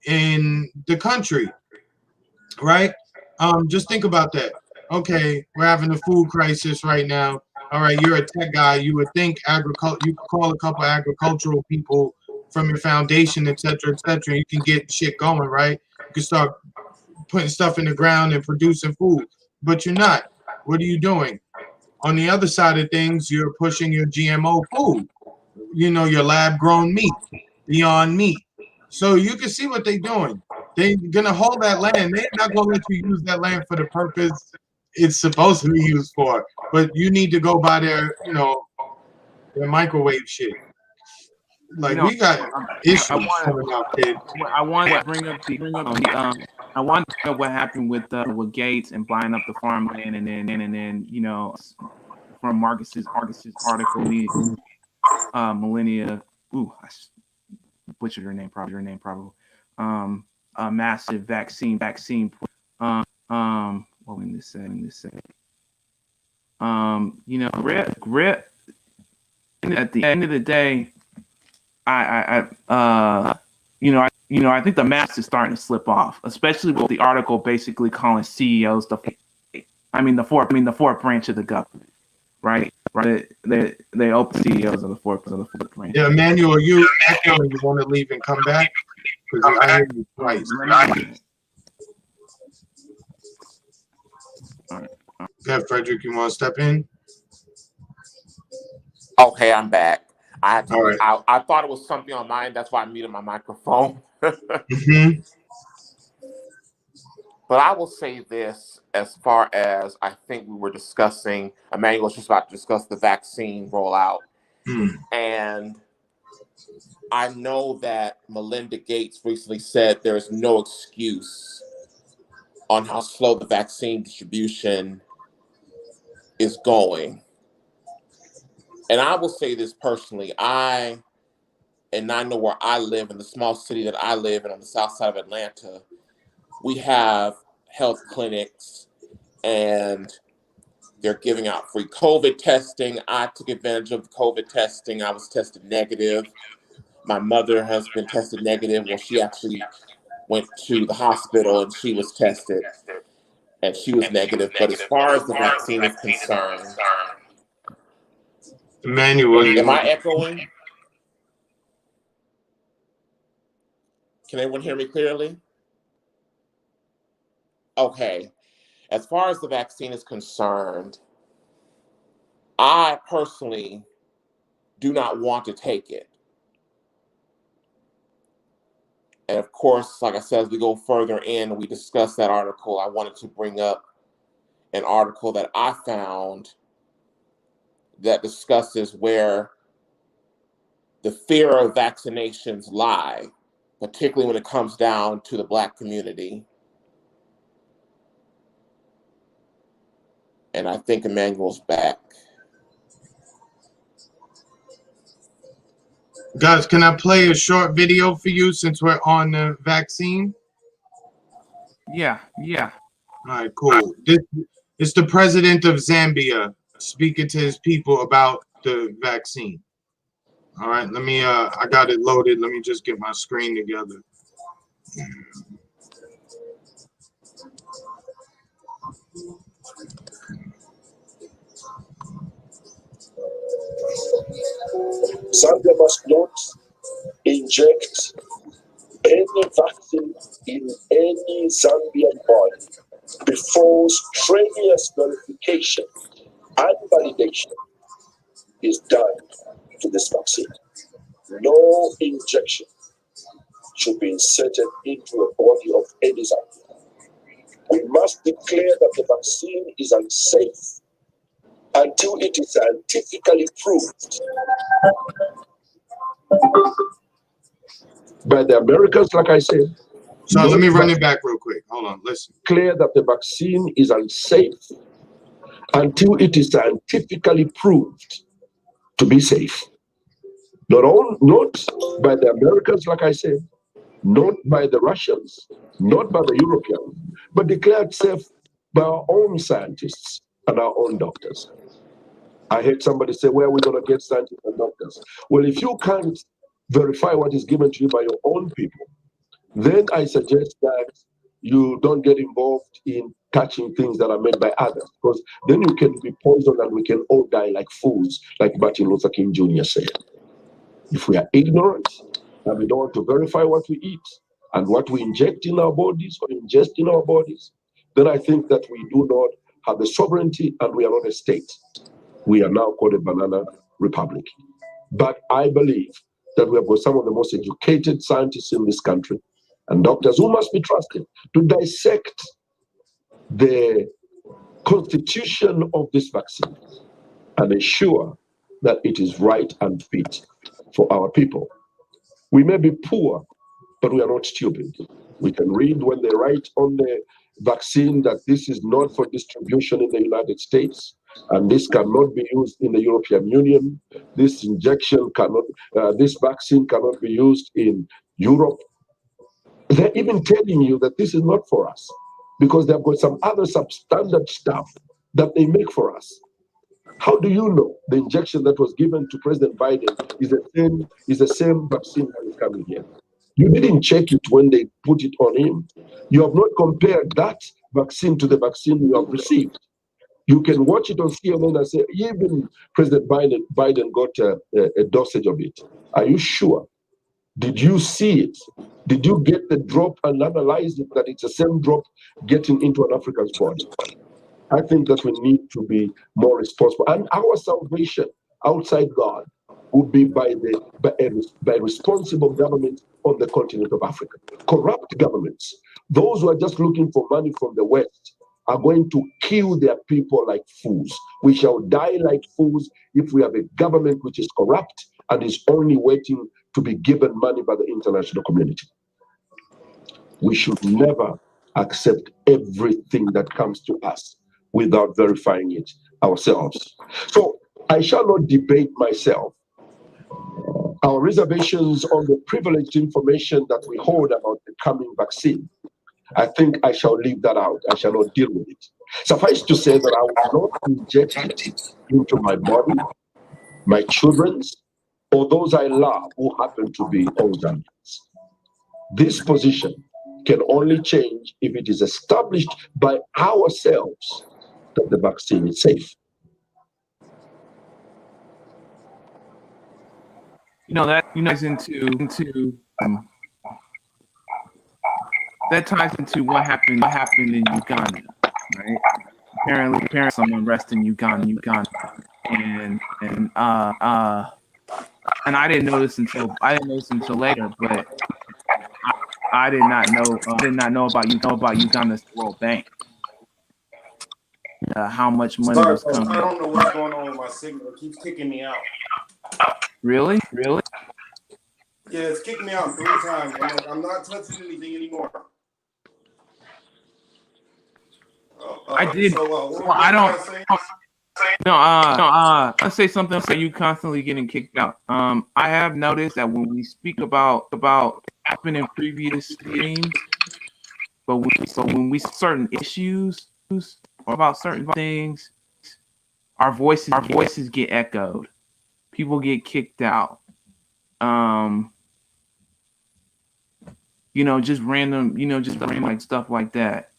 in the country, right? Just think about that. Okay, we're having a food crisis right now. All right, you're a tech guy. You would think you could call a couple agricultural people from your foundation, et cetera, et cetera. You can get shit going, right? You can start putting stuff in the ground and producing food, but you're not. What are you doing? On the other side of things, you're pushing your GMO food, your lab grown meat, Beyond Meat. So you can see what they're doing. They're going to hold that land. They're not going to let you use that land for the purpose it's supposed to be used for. But you need to go by their microwave shit. Like, we got issues coming out, kid. I want to bring up I want to know what happened with Gates and buying up the farmland, and then from Marcus's article, Millennia. Ooh, I butchered her name probably. A massive vaccine. What would this say? Grit. At the end of the day, I think the mask is starting to slip off, especially with the article basically calling CEOs the fourth branch of the government, right? They open CEOs of the fourth branch. Yeah, Emmanuel, you want to leave and come back? Because I hear you twice. All right. Yeah, Frederick, you want to step in? Okay, I'm back. I had to. All right. I thought it was something on mine. That's why I muted my microphone. Mm-hmm. But I will say this, as far as I think we were discussing, Emmanuel was just about to discuss the vaccine rollout. And I know that Melinda Gates recently said there is no excuse on how slow the vaccine distribution is going. And I will say this personally, I know where I live, in the small city that I live in on the south side of Atlanta, we have health clinics and they're giving out free COVID testing. I took advantage of the COVID testing. I was tested negative. My mother has been tested negative. Well, she actually went to the hospital and she was tested and she was negative. But as far as the vaccine is concerned, Emmanuel, Am I echoing? Can anyone hear me clearly? Okay. As far as the vaccine is concerned, I personally do not want to take it. And of course, like I said, as we go further in, we discuss that article. I wanted to bring up an article that I found that discusses where the fear of vaccinations lie, particularly when it comes down to the Black community. And I think Emmanuel's back. guys, can I play a short video for you since we're on the vaccine? Yeah. All right, cool. This is the president of Zambia speaking to his people about the vaccine. All right, let me, I got it loaded. Let me just get my screen together. Zambia must not inject any vaccine in any Zambian body before strenuous verification and validation is done to this vaccine. No injection should be inserted into a body of any Zambian. We must declare that the vaccine is unsafe until it is scientifically proved by the Americans, like I said. So let me run it back real quick. Hold on, listen. Clear that the vaccine is unsafe until it is scientifically proved to be safe. Not by the Americans, like I said, not by the Russians, not by the Europeans, but declared safe by our own scientists and our own doctors. I heard somebody say, where are we going to get scientists and doctors? Well, if you can't verify what is given to you by your own people, then I suggest that you don't get involved in touching things that are made by others, because then you can be poisoned and we can all die like fools, like Martin Luther King Jr. said. If we are ignorant and we don't want to verify what we eat and what we inject in our bodies or ingest in our bodies, then I think that we do not have the sovereignty and we are not a state. We are now called a banana republic. But I believe that we have got some of the most educated scientists in this country and doctors who must be trusted to dissect the constitution of this vaccine and ensure that it is right and fit for our people. We may be poor, but we are not stupid. We can read when they write on the vaccine that this is not for distribution in the United States, and this cannot be used in the European Union. This injection cannot, this vaccine cannot be used in Europe. They're even telling you that this is not for us because they've got some other substandard stuff that they make for us. How do you know the injection that was given to President Biden is the same vaccine that is coming here? You didn't check it when they put it on him. You have not compared that vaccine to the vaccine you have received. You can watch it on CNN and say, even President Biden got a dosage of it. Are you sure? Did you see it? Did you get the drop and analyze it, that it's the same drop getting into an African's body? I think that we need to be more responsible. And our salvation outside God would be by responsible governments on the continent of Africa. Corrupt governments, those who are just looking for money from the West, are going to kill their people like fools. We shall die like fools if we have a government which is corrupt and is only waiting to be given money by the international community. We should never accept everything that comes to us without verifying it ourselves. So I shall not debate myself our reservations on the privileged information that we hold about the coming vaccine. I think I shall leave that out. I shall not deal with it. Suffice to say that I will not inject it into my body, my children's, or those I love who happen to be Zambians. This position can only change if it is established by ourselves that the vaccine is safe. that ties into that ties into what happened in Uganda, right? Apparently some unrest in Uganda, and I didn't notice until later, but I did not know about Uganda's World Bank, how much money Sorry, was folks. coming. I don't know what's going on with my signal. It keeps kicking me out. Really? Yeah, it's kicked me out 3 times. I'm like, I'm not touching anything anymore. I did. So, Well, I don't. I'll say something. Say you constantly getting kicked out. I have noticed that when we speak about happened in previous streams, but when we certain issues or about certain things, our voices get echoed. People get kicked out. Just random, like stuff like that.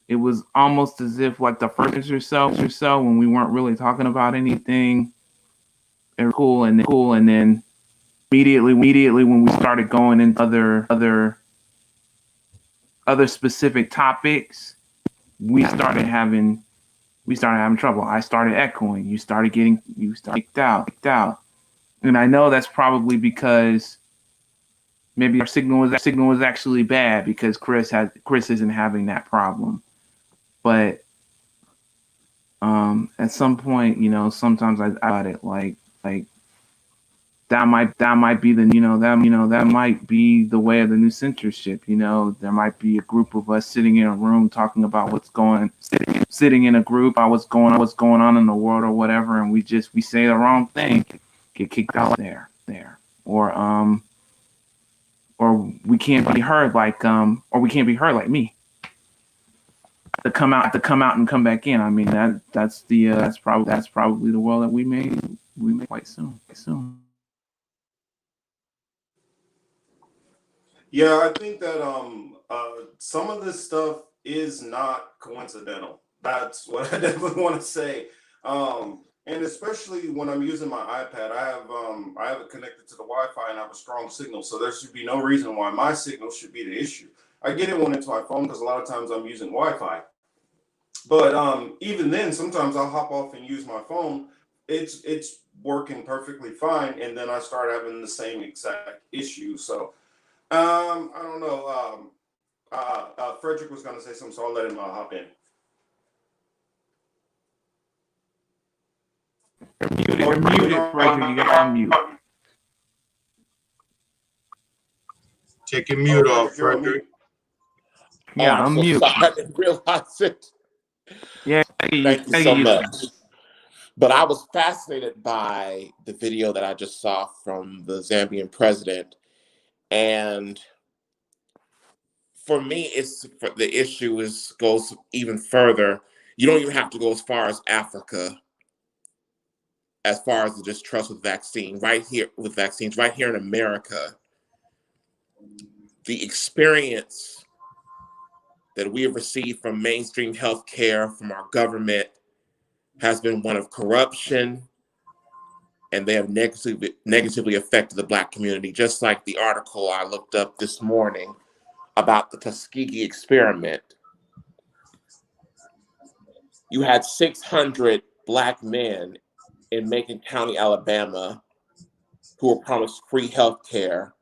It was almost as if like the first minute or so when we weren't really talking about anything, it was cool, and then immediately when we started going into other specific topics, we started having trouble. I started echoing. You started kicked out. And I know that's probably because maybe our signal was actually bad because Chris isn't having that problem. But at some point, sometimes I thought it like that might be that might be the way of the new censorship. There might be a group of us sitting in a room talking about sitting in a group about what's going on in the world or whatever, and we say the wrong thing, get kicked out there, or we can't be heard or we can't be heard like me. To come out and come back in. I mean that's probably the world that we may quite soon. Yeah, I think that some of this stuff is not coincidental. That's what I definitely want to say. And especially when I'm using my iPad, I have it connected to the Wi-Fi and I have a strong signal, so there should be no reason why my signal should be the issue. I get it when it's my phone because a lot of times I'm using Wi-Fi. But even then, sometimes I'll hop off and use my phone. It's working perfectly fine, and then I start having the same exact issue. So I don't know. Frederick was going to say something, so I'll let him hop in. You're muted, Frederick. You got on mute. Take your mute off, Frederick. Yeah, I'm so unmute. sorry. I didn't realize it. Yeah, Thank you so much. But I was fascinated by the video that I just saw from the Zambian president. And for me, the issue goes even further. You don't even have to go as far as Africa, as far as the distrust with vaccines right here in America. The experience that we have received from mainstream healthcare, from our government, has been one of corruption, and they have negatively affected the Black community, just like the article I looked up this morning about the Tuskegee experiment. You had 600 Black men in Macon County, Alabama, who were promised free health care,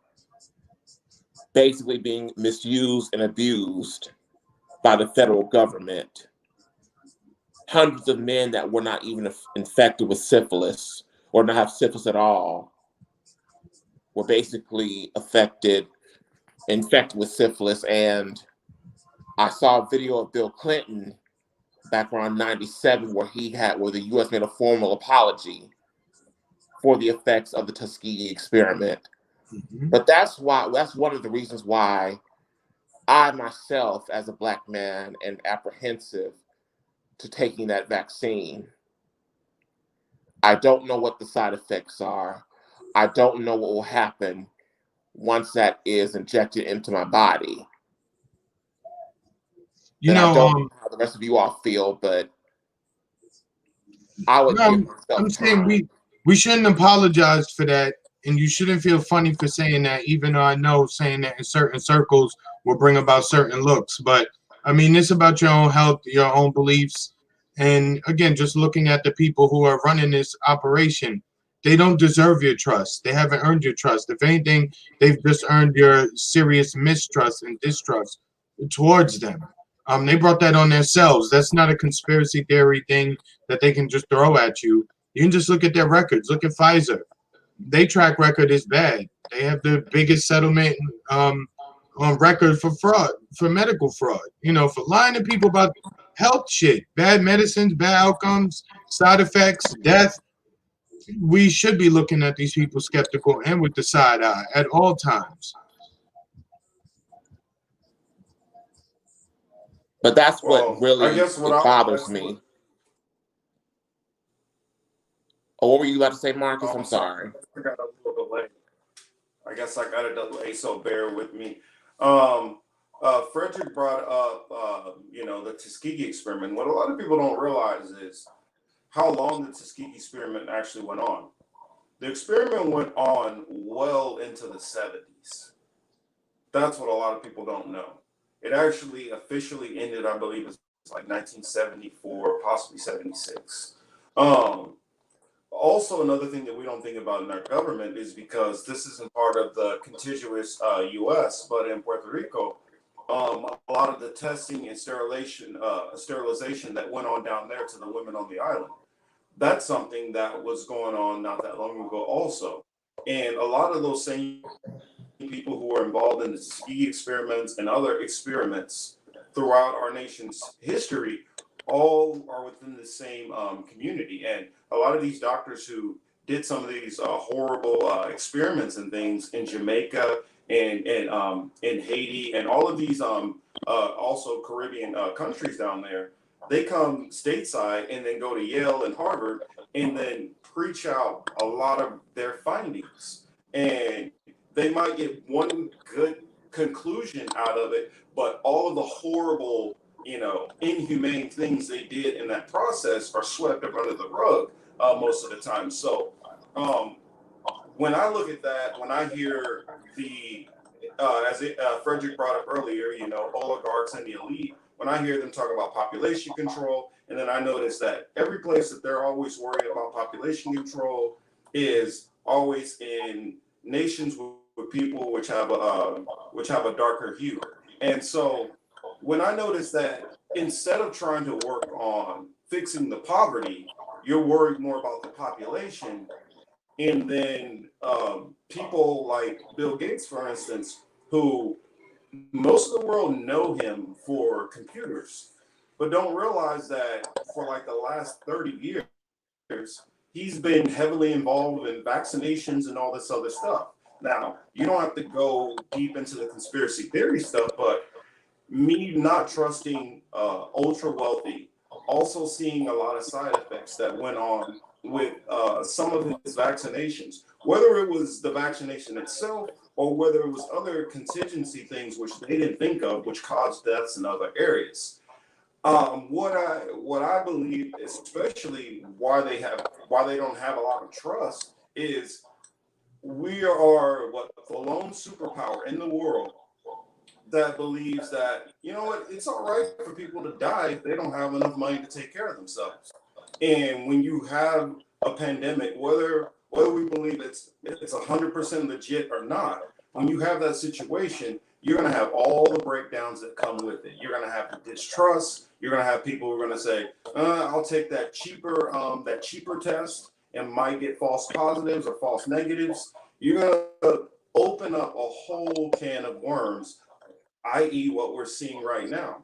basically being misused and abused by the federal government. Hundreds of men that were not even infected with syphilis or not have syphilis at all were basically infected with syphilis. And I saw a video of Bill Clinton back around 97 where the U.S. made a formal apology for the effects of the Tuskegee experiment. Mm-hmm. But that's one of the reasons why I myself, as a Black man, am apprehensive to taking that vaccine. I don't know what the side effects are. I don't know what will happen once that is injected into my body. I don't know how the rest of you all feel, but I would give myself I'm saying we shouldn't apologize for that. and you shouldn't feel funny for saying that, even though I know saying that in certain circles will bring about certain looks. But I mean, it's about your own health, your own beliefs. And again, just looking at the people who are running this operation, they don't deserve your trust. They haven't earned your trust. If anything, they've just earned your serious mistrust and distrust towards them. They brought that on themselves. That's not a conspiracy theory thing that they can just throw at you. You can just look at their records. Look at Pfizer. Their track record is bad. They have the biggest settlement on record for fraud, for medical fraud. You know, for lying to people about health shit, bad medicines, bad outcomes, side effects, death. We should be looking at these people skeptical and with the side eye at all times. But that's Well, what really I guess what it I bothers that's what me. Oh, what were you about to say, Marcus? oh, I'm I'm sorry. sorry. I got a little delay. I guess I got a delay, so bear with me. Um, Frederick brought up, the Tuskegee experiment. What a lot of people don't realize is how long the Tuskegee experiment actually went on. The experiment went on well into the 70s. That's what a lot of people don't know. It actually officially ended, I believe, it's like 1974, possibly 76. Also, another thing that we don't think about in our government is because this isn't part of the contiguous U.S., but in Puerto Rico, a lot of the testing and sterilization that went on down there to the women on the island, that's something that was going on not that long ago also. And a lot of those same people who were involved in the ski experiments and other experiments throughout our nation's history all are within the same community. And a lot of these doctors who did some of these horrible experiments and things in Jamaica and in Haiti and all of these also Caribbean countries down there, they come stateside and then go to Yale and Harvard and then preach out a lot of their findings. And they might get one good conclusion out of it, but all of the horrible, inhumane things they did in that process are swept up under the rug most of the time. So when I look at that, when I hear Frederick brought up earlier, oligarchs and the elite, when I hear them talk about population control, and then I notice that every place that they're always worried about population control is always in nations with people which have a darker hue. And so when I notice that instead of trying to work on fixing the poverty, you're worried more about the population. And then people like Bill Gates, for instance, who most of the world know him for computers, but don't realize that for like the last 30 years, he's been heavily involved in vaccinations and all this other stuff. Now, you don't have to go deep into the conspiracy theory stuff, but me not trusting ultra wealthy, also seeing a lot of side effects that went on with some of his vaccinations, whether it was the vaccination itself or whether it was other contingency things which they didn't think of, which caused deaths in other areas. What I believe, especially why they don't have a lot of trust, is we are the lone superpower in the world that believes that, it's all right for people to die if they don't have enough money to take care of themselves. And when you have a pandemic, whether we believe it's 100% legit or not, when you have that situation, you're going to have all the breakdowns that come with it. You're going to have the distrust. You're going to have people who are going to say, I'll take that cheaper test and might get false positives or false negatives. You're going to open up a whole can of worms, i.e. what we're seeing right now.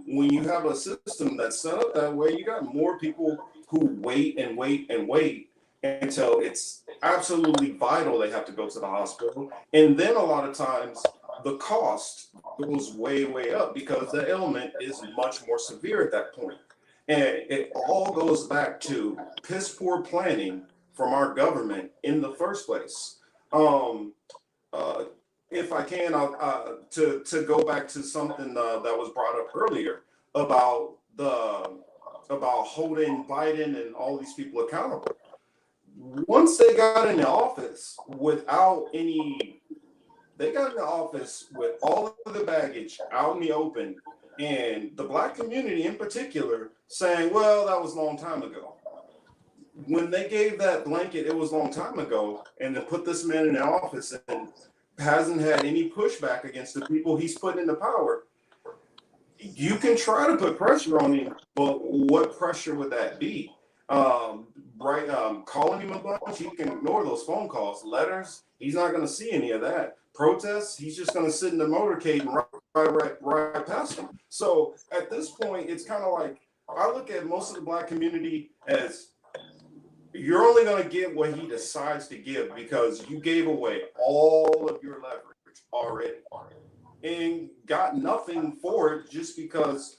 When you have a system that's set up that way, you got more people who wait and wait and wait until it's absolutely vital they have to go to the hospital. And then a lot of times the cost goes way, way up because the ailment is much more severe at that point. And it all goes back to piss poor planning from our government in the first place. If I can, to go back to something that was brought up earlier about holding Biden and all these people accountable. once they got into office without any, they got into office with all of the baggage out in the open, and the Black community in particular saying, well, that was a long time ago. When they gave that blanket, it was a long time ago, and then put this man in the office and hasn't had any pushback against the people he's put into power. You can try to put pressure on him, but what pressure would that be? Calling him a bunch, he can ignore those phone calls. Letters, he's not going to see any of that. Protests, he's just going to sit in the motorcade and ride past them. So at this point, it's kind of like, I look at most of the Black community as, you're only going to get what he decides to give because you gave away all of your leverage already and got nothing for it, just because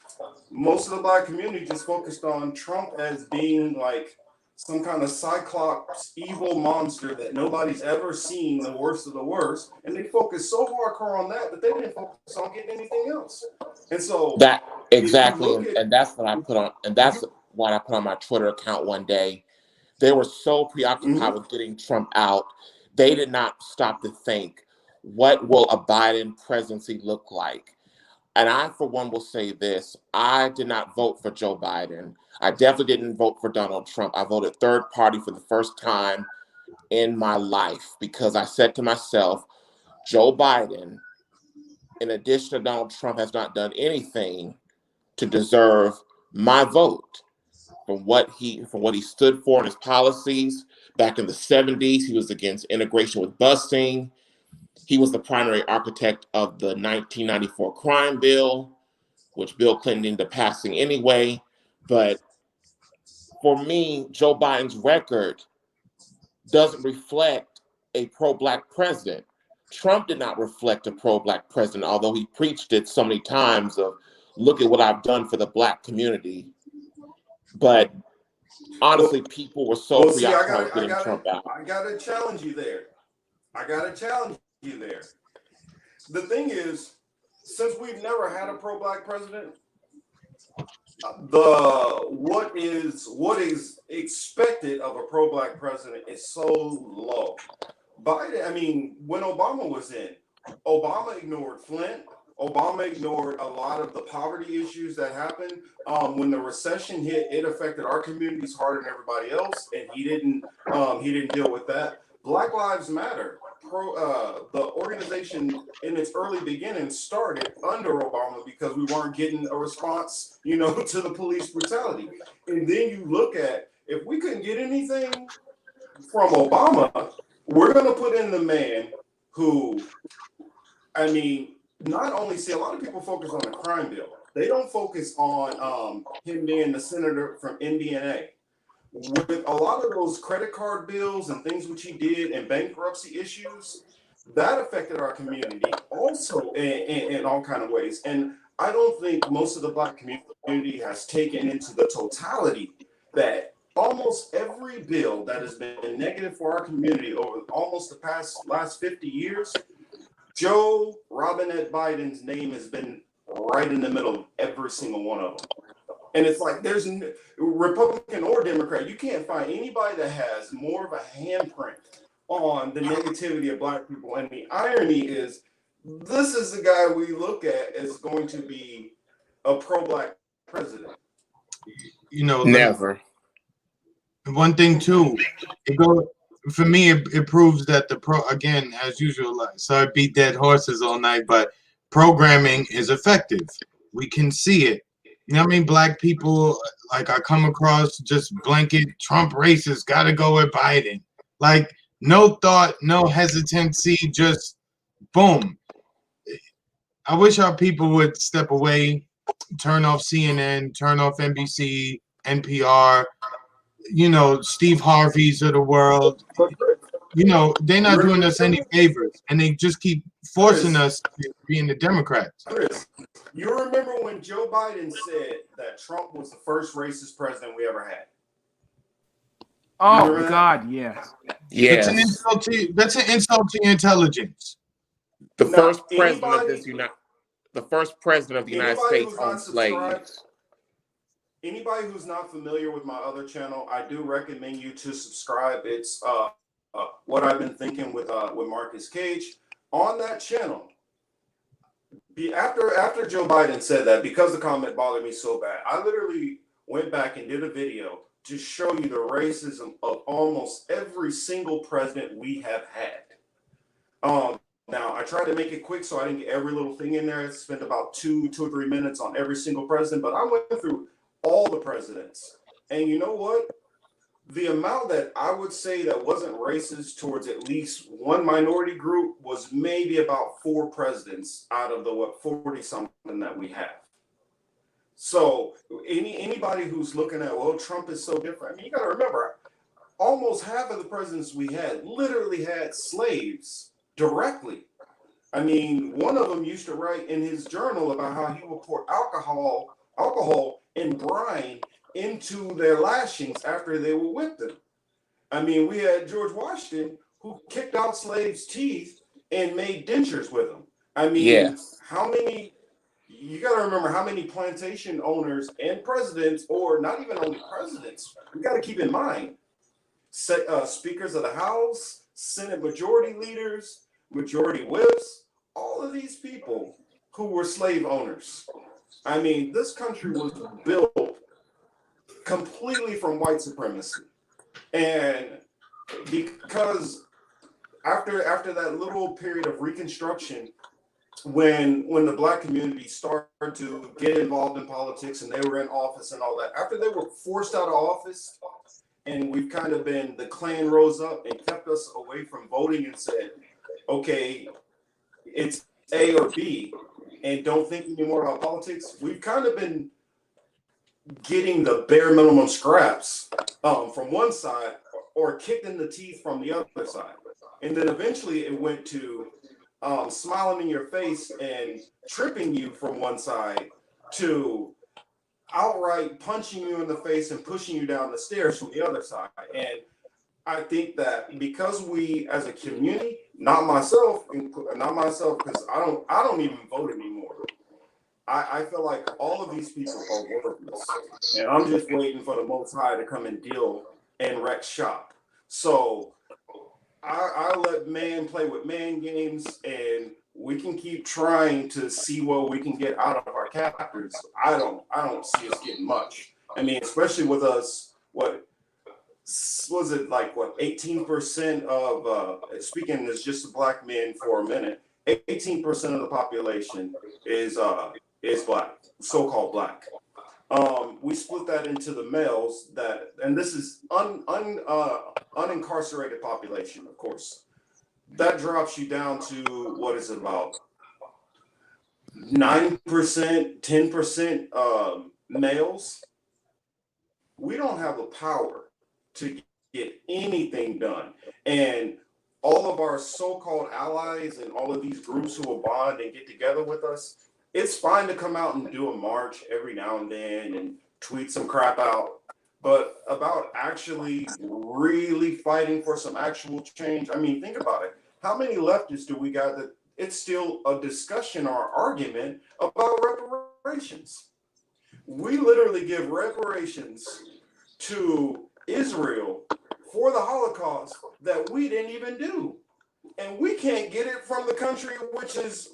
most of the Black community just focused on Trump as being like some kind of cyclops evil monster that nobody's ever seen, the worst of the worst, and they focused so hardcore on that they didn't focus on getting anything else. And so that exactly, and that's what I put on, and that's what I put on my Twitter account one day. They were so preoccupied with getting Trump out, they did not stop to think, what will a Biden presidency look like? And I, for one, will say this. I did not vote for Joe Biden. I definitely didn't vote for Donald Trump. I voted third party for the first time in my life because I said to myself, Joe Biden, in addition to Donald Trump, has not done anything to deserve my vote. From what he stood for in his policies. Back in the 70s, he was against integration with busing. He was the primary architect of the 1994 crime bill, which Bill Clinton ended up passing anyway. But for me, Joe Biden's record doesn't reflect a pro-Black president. Trump did not reflect a pro-Black president, although he preached it so many times of, look at what I've done for the Black community. But honestly, people were so preoccupied with getting Trump out. I gotta challenge you there. The thing is, since we've never had a pro-Black president, what is expected of a pro-Black president is so low. Biden, I mean, when Obama was in, Obama ignored Flint. Obama ignored a lot of the poverty issues that happened. When the recession hit, it affected our communities harder than everybody else, and he didn't deal with that. Black Lives Matter, the organization in its early beginnings started under Obama because we weren't getting a response, to the police brutality. And then you look at, if we couldn't get anything from Obama, we're going to put in the man who, I mean, not only see, a lot of people focus on the crime bill. They don't focus on him being the senator from Indiana. With a lot of those credit card bills and things which he did and bankruptcy issues, that affected our community also in all kind of ways. And I don't think most of the Black community has taken into the totality that almost every bill that has been negative for our community over almost the last 50 years, Joe Robinette Biden's name has been right in the middle of every single one of them. And it's like, there's Republican or Democrat, you can't find anybody that has more of a handprint on the negativity of Black people. And the irony is, this is the guy we look at as going to be a pro-Black president. Never. One thing too, for me, it proves that again, as usual, so I beat dead horses all night, but programming is effective. We can see it. Black people, like, I come across just blanket Trump racists, gotta go with Biden. Like, no thought, no hesitancy, just boom. I wish our people would step away, turn off CNN, turn off NBC, NPR, Steve Harvey's of the world. They're not doing us any favors, and they just keep forcing us to be in the Democrats. Chris, you remember when Joe Biden said that Trump was the first racist president we ever had? Oh God, yes. Yes. That's an insult to your intelligence. The first president of the United States owned slaves. Anybody who's not familiar with my other channel, I do recommend you to subscribe. It's what I've been thinking with Marcus Cage. On that channel, after Joe Biden said that, because the comment bothered me so bad, I literally went back and did a video to show you the racism of almost every single president we have had. Now, I tried to make it quick so I didn't get every little thing in there. I spent about two or 3 minutes on every single president, but I went through all the presidents. And you know what? The amount that I would say that wasn't racist towards at least one minority group was maybe about 4 presidents out of the 40 something that we have. So anybody who's looking at, well, Trump is so different. I mean, you got to remember, almost half of the presidents we had literally had slaves directly. I mean, one of them used to write in his journal about how he would pour alcohol and brine into their lashings after they were whipped them. I mean, we had George Washington who kicked out slaves' teeth and made dentures with them. I mean, Yes. how many? You got to remember how many plantation owners and presidents, or not even only presidents, we got to keep in mind, speakers of the House, Senate majority leaders, majority whips, all of these people who were slave owners. I mean, this country was built completely from white supremacy. And because after that little period of Reconstruction, when the Black community started to get involved in politics and they were in office and all that, after they were forced out of office, and we've kind of been, the Klan rose up and kept us away from voting and said, okay, it's A or B, and don't think anymore about politics. We've kind of been getting the bare minimum scraps from one side, or kicked in the teeth from the other side. And then eventually it went to smiling in your face and tripping you from one side, to outright punching you in the face and pushing you down the stairs from the other side. And I think that because we, as a community, not myself, because I don't even vote anymore. I feel like all of these people are worthless, and I'm just waiting for the Most High to come and deal and wreck shop. So I let man play with man games, and we can keep trying to see what we can get out of our captors. I don't see us getting much. I mean, especially with us, what was it, like, what, 18% of speaking as just a Black man for a minute, 18% of the population is Black, so-called Black. We split that into the males, and this is unincarcerated population, of course. That drops you down to, what is it, about 9%, 10% males. We don't have the power to get anything done. And all of our so-called allies and all of these groups who will bond and get together with us, it's fine to come out and do a march every now and then and tweet some crap out, but about actually really fighting for some actual change. I mean, think about it. How many leftists do we got that it's still a discussion or argument about reparations? We literally give reparations to Israel for the Holocaust that we didn't even do. And we can't get it from the country which is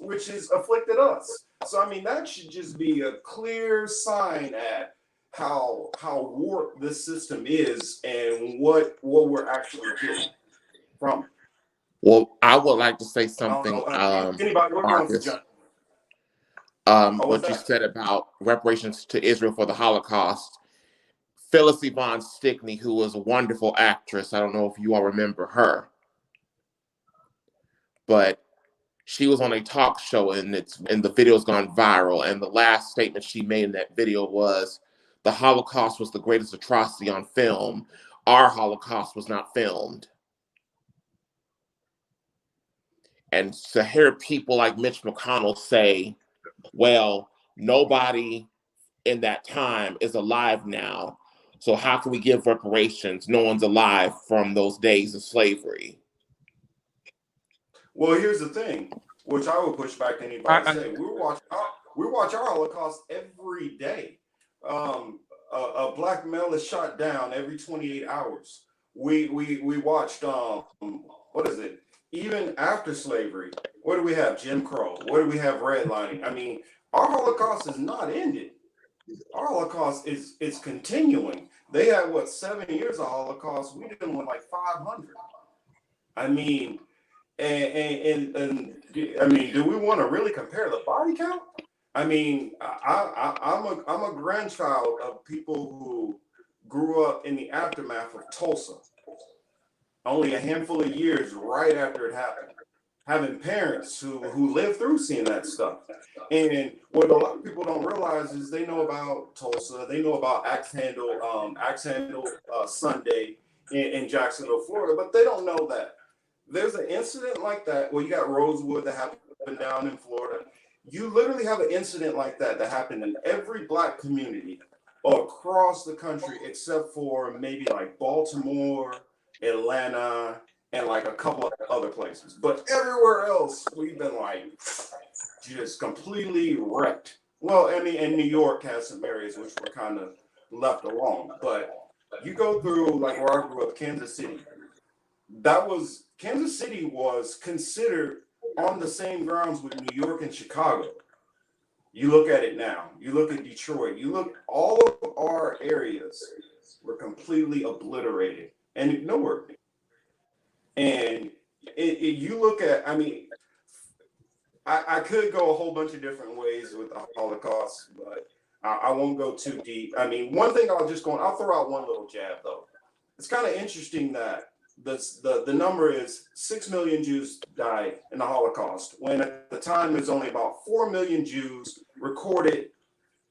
afflicted us. So I mean, that should just be a clear sign at how warped this system is and what we're actually getting from it. Well, I would like to say something, Anybody, Marcus. What you said about reparations to Israel for the Holocaust. Phyllis Yvonne Stickney, who was a wonderful actress, I don't know if you all remember her, but she was on a talk show, and the video's gone viral. And the last statement she made in that video was, "The Holocaust was the greatest atrocity on film. Our Holocaust was not filmed." And to hear people like Mitch McConnell say, well, nobody in that time is alive now, so how can we give reparations? No one's alive from those days of slavery. Well, here's the thing, which I would push back to anybody saying we watch our Holocaust every day. a black male is shot down every 28 hours. We watched what is it? Even after slavery, what do we have? Jim Crow. What do we have? Redlining. I mean, our Holocaust is not ended. Our Holocaust is continuing. They had what, 7 years of Holocaust. We did like 500. I mean, and I mean, do we want to really compare the body count? I mean, I'm a grandchild of people who grew up in the aftermath of Tulsa, only a handful of years right after it happened, having parents who lived through seeing that stuff. And what a lot of people don't realize is they know about Tulsa, they know about Axe Handle Sunday in Jacksonville, Florida, but they don't know that there's an incident like that. Well, you got Rosewood that happened down in Florida. You literally have an incident like that happened in every black community across the country, except for maybe like Baltimore, Atlanta, and like a couple of other places. But everywhere else, we've been like just completely wrecked. Well, I mean, and New York has some areas which were kind of left alone. But you go through like where I grew up, Kansas City. Kansas City was considered on the same grounds with New York and Chicago. You look at it now. You look at Detroit. You look, all of our areas were completely obliterated and ignored. And you look at, I mean, I could go a whole bunch of different ways with the Holocaust, but I won't go too deep. I mean, one thing I'll throw out one little jab though. It's kind of interesting that the number is 6 million Jews died in the Holocaust, when at the time there's only about 4 million Jews recorded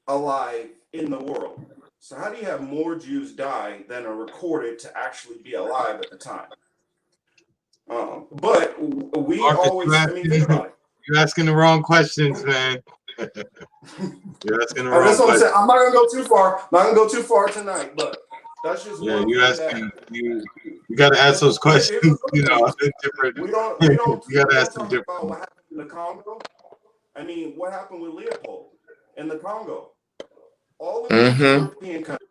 alive in the world. So how do you have more Jews die than are recorded to actually be alive at the time? But we Marcus, always, I mean, think about it. You're asking the wrong questions, man. You're asking the wrong That's what I'm questions. saying. I'm not gonna go too far. I'm not gonna go too far tonight, but that's just one you thing asking that you got to ask those questions. You know, different. we don't You got to ask them talk different. about what happened in the Congo. I mean, what happened with Leopold in the Congo? All of these European countries,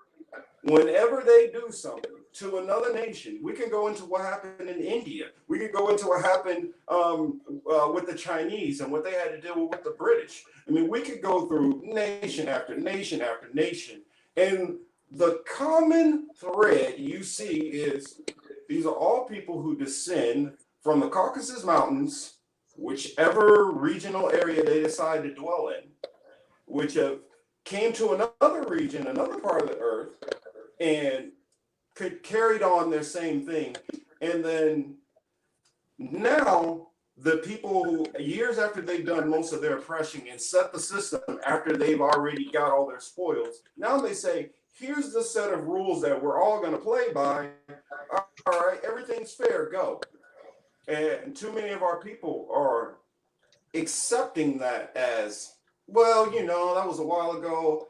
whenever they do something to another nation, we can go into what happened in India. We could go into what happened with the Chinese and what they had to deal with the British. I mean, we could go through nation after nation after nation. And the common thread you see is these are all people who descend from the Caucasus Mountains, whichever regional area they decide to dwell in, which have came to another region, another part of the earth, and carried on their same thing. And then now the people who, years after they've done most of their oppression and set the system after they've already got all their spoils, now they say, here's the set of rules that we're all going to play by. All right, everything's fair, go. And too many of our people are accepting that as, well, you know, that was a while ago.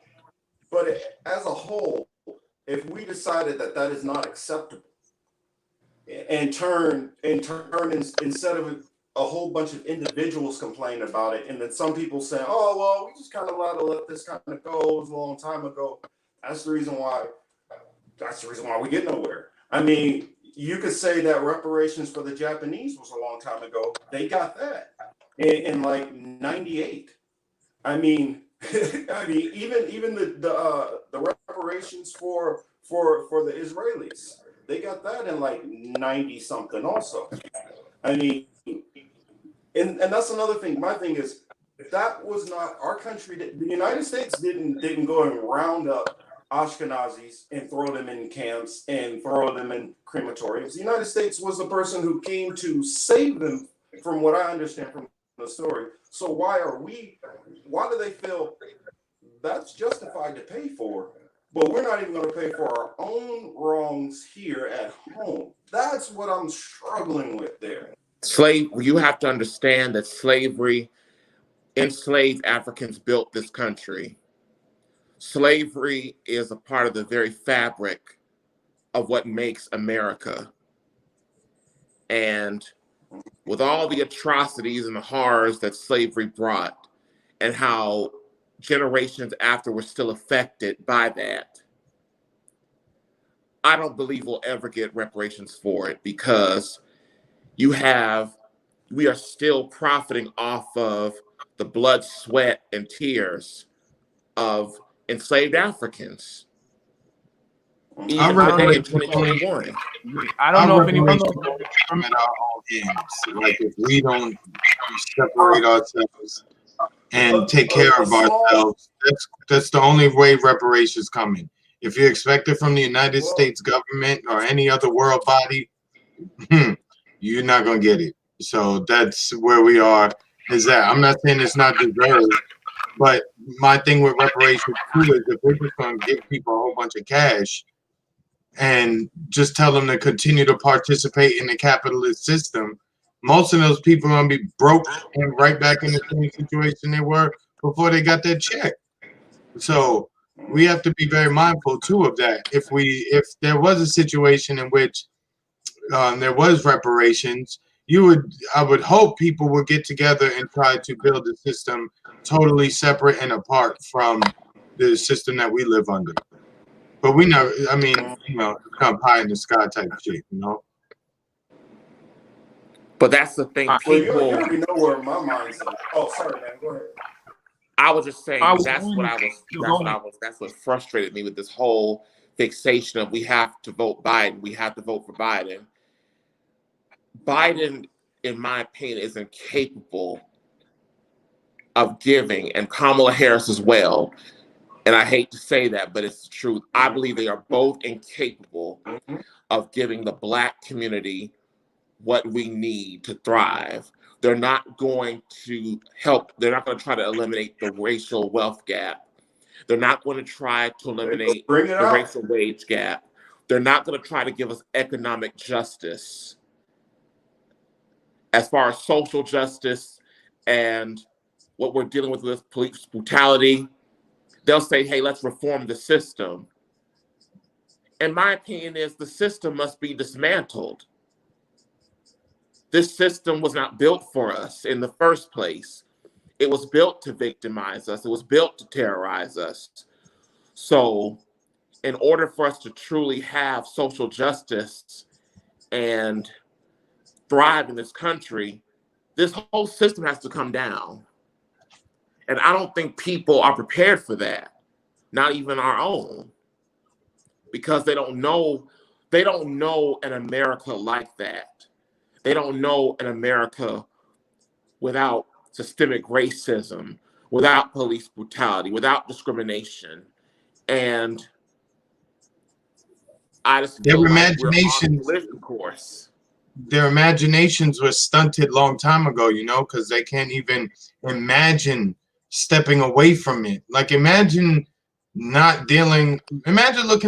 But as a whole, if we decided that that is not acceptable, and turn instead of a whole bunch of individuals complain about it, and then some people say, oh, well, we just kind of let this kind of go. It was a long time ago. That's the reason why we get nowhere. I mean, you could say that reparations for the Japanese was a long time ago. They got that in like 98. I mean, even the reparations for the Israelis, they got that in like 90 something also. I mean, and that's another thing. My thing is, that was not our country. The United States didn't go and round up Ashkenazis and throw them in camps and throw them in crematoriums. The United States was the person who came to save them, from what I understand from the story. So why do they feel that's justified to pay for, but we're not even going to pay for our own wrongs here at home? That's what I'm struggling with there. You have to understand that slavery, enslaved Africans built this country. Slavery is a part of the very fabric of what makes America. And with all the atrocities and the horrors that slavery brought, and how generations after were still affected by that, I don't believe we'll ever get reparations for it because we are still profiting off of the blood, sweat, and tears of enslaved Africans, Our even today in reparations 2021. I don't our know if anyone reparations only come at our own hands. Like if we don't separate ourselves and take care of ourselves, that's the only way reparations come in. If you expect it from the United States government or any other world body, you're not gonna get it. So that's where we are. Is that I'm not saying it's not deserved, but my thing with reparations too is if we're just gonna give people a whole bunch of cash and just tell them to continue to participate in the capitalist system, most of those people are gonna be broke and right back in the same situation they were before they got their check. So we have to be very mindful too of that. If there was a situation in which there was reparations, I would hope people would get together and try to build a system totally separate and apart from the system that we live under. But we know, I mean, it's kind of pie in the sky type shit, But that's the thing, Well, you people. already know where my mindset is. Oh, sorry, man. Go ahead. I was just saying that's what frustrated me with this whole fixation of we have to vote Biden, we have to vote for Biden. Biden, in my opinion, is incapable of giving, and Kamala Harris as well. And I hate to say that, but it's the truth. I believe they are both incapable of giving the Black community what we need to thrive. They're not going to help. They're not going to try to eliminate the racial wealth gap. They're not going to try to eliminate the racial wage gap. They're not going to try to give us economic justice. As far as social justice and what we're dealing with police brutality, they'll say, hey, let's reform the system. And my opinion is the system must be dismantled. This system was not built for us in the first place. It was built to victimize us. It was built to terrorize us. So in order for us to truly have social justice and thrive in this country, this whole system has to come down. And I don't think people are prepared for that, not even our own, because they don't know an America like that. They don't know an America without systemic racism, without police brutality, without discrimination. And I just feel like we're on a collision course. Their imaginations were stunted long time ago, because they can't even imagine stepping away from it. Like imagine looking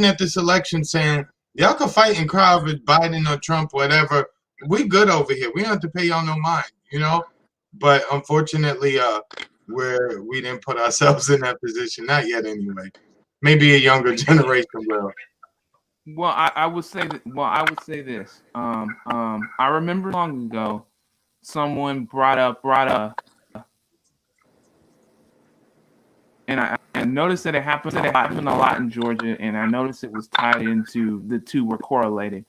at this election saying, y'all can fight and cry with Biden or Trump, whatever. We good over here. We don't have to pay y'all no mind, But unfortunately, we didn't put ourselves in that position. Not yet anyway. Maybe a younger generation will. Well, I would say that. Well, I would say this. I remember long ago, someone brought up, and I noticed that it happened a lot in Georgia, and I noticed it was tied into the two were correlated.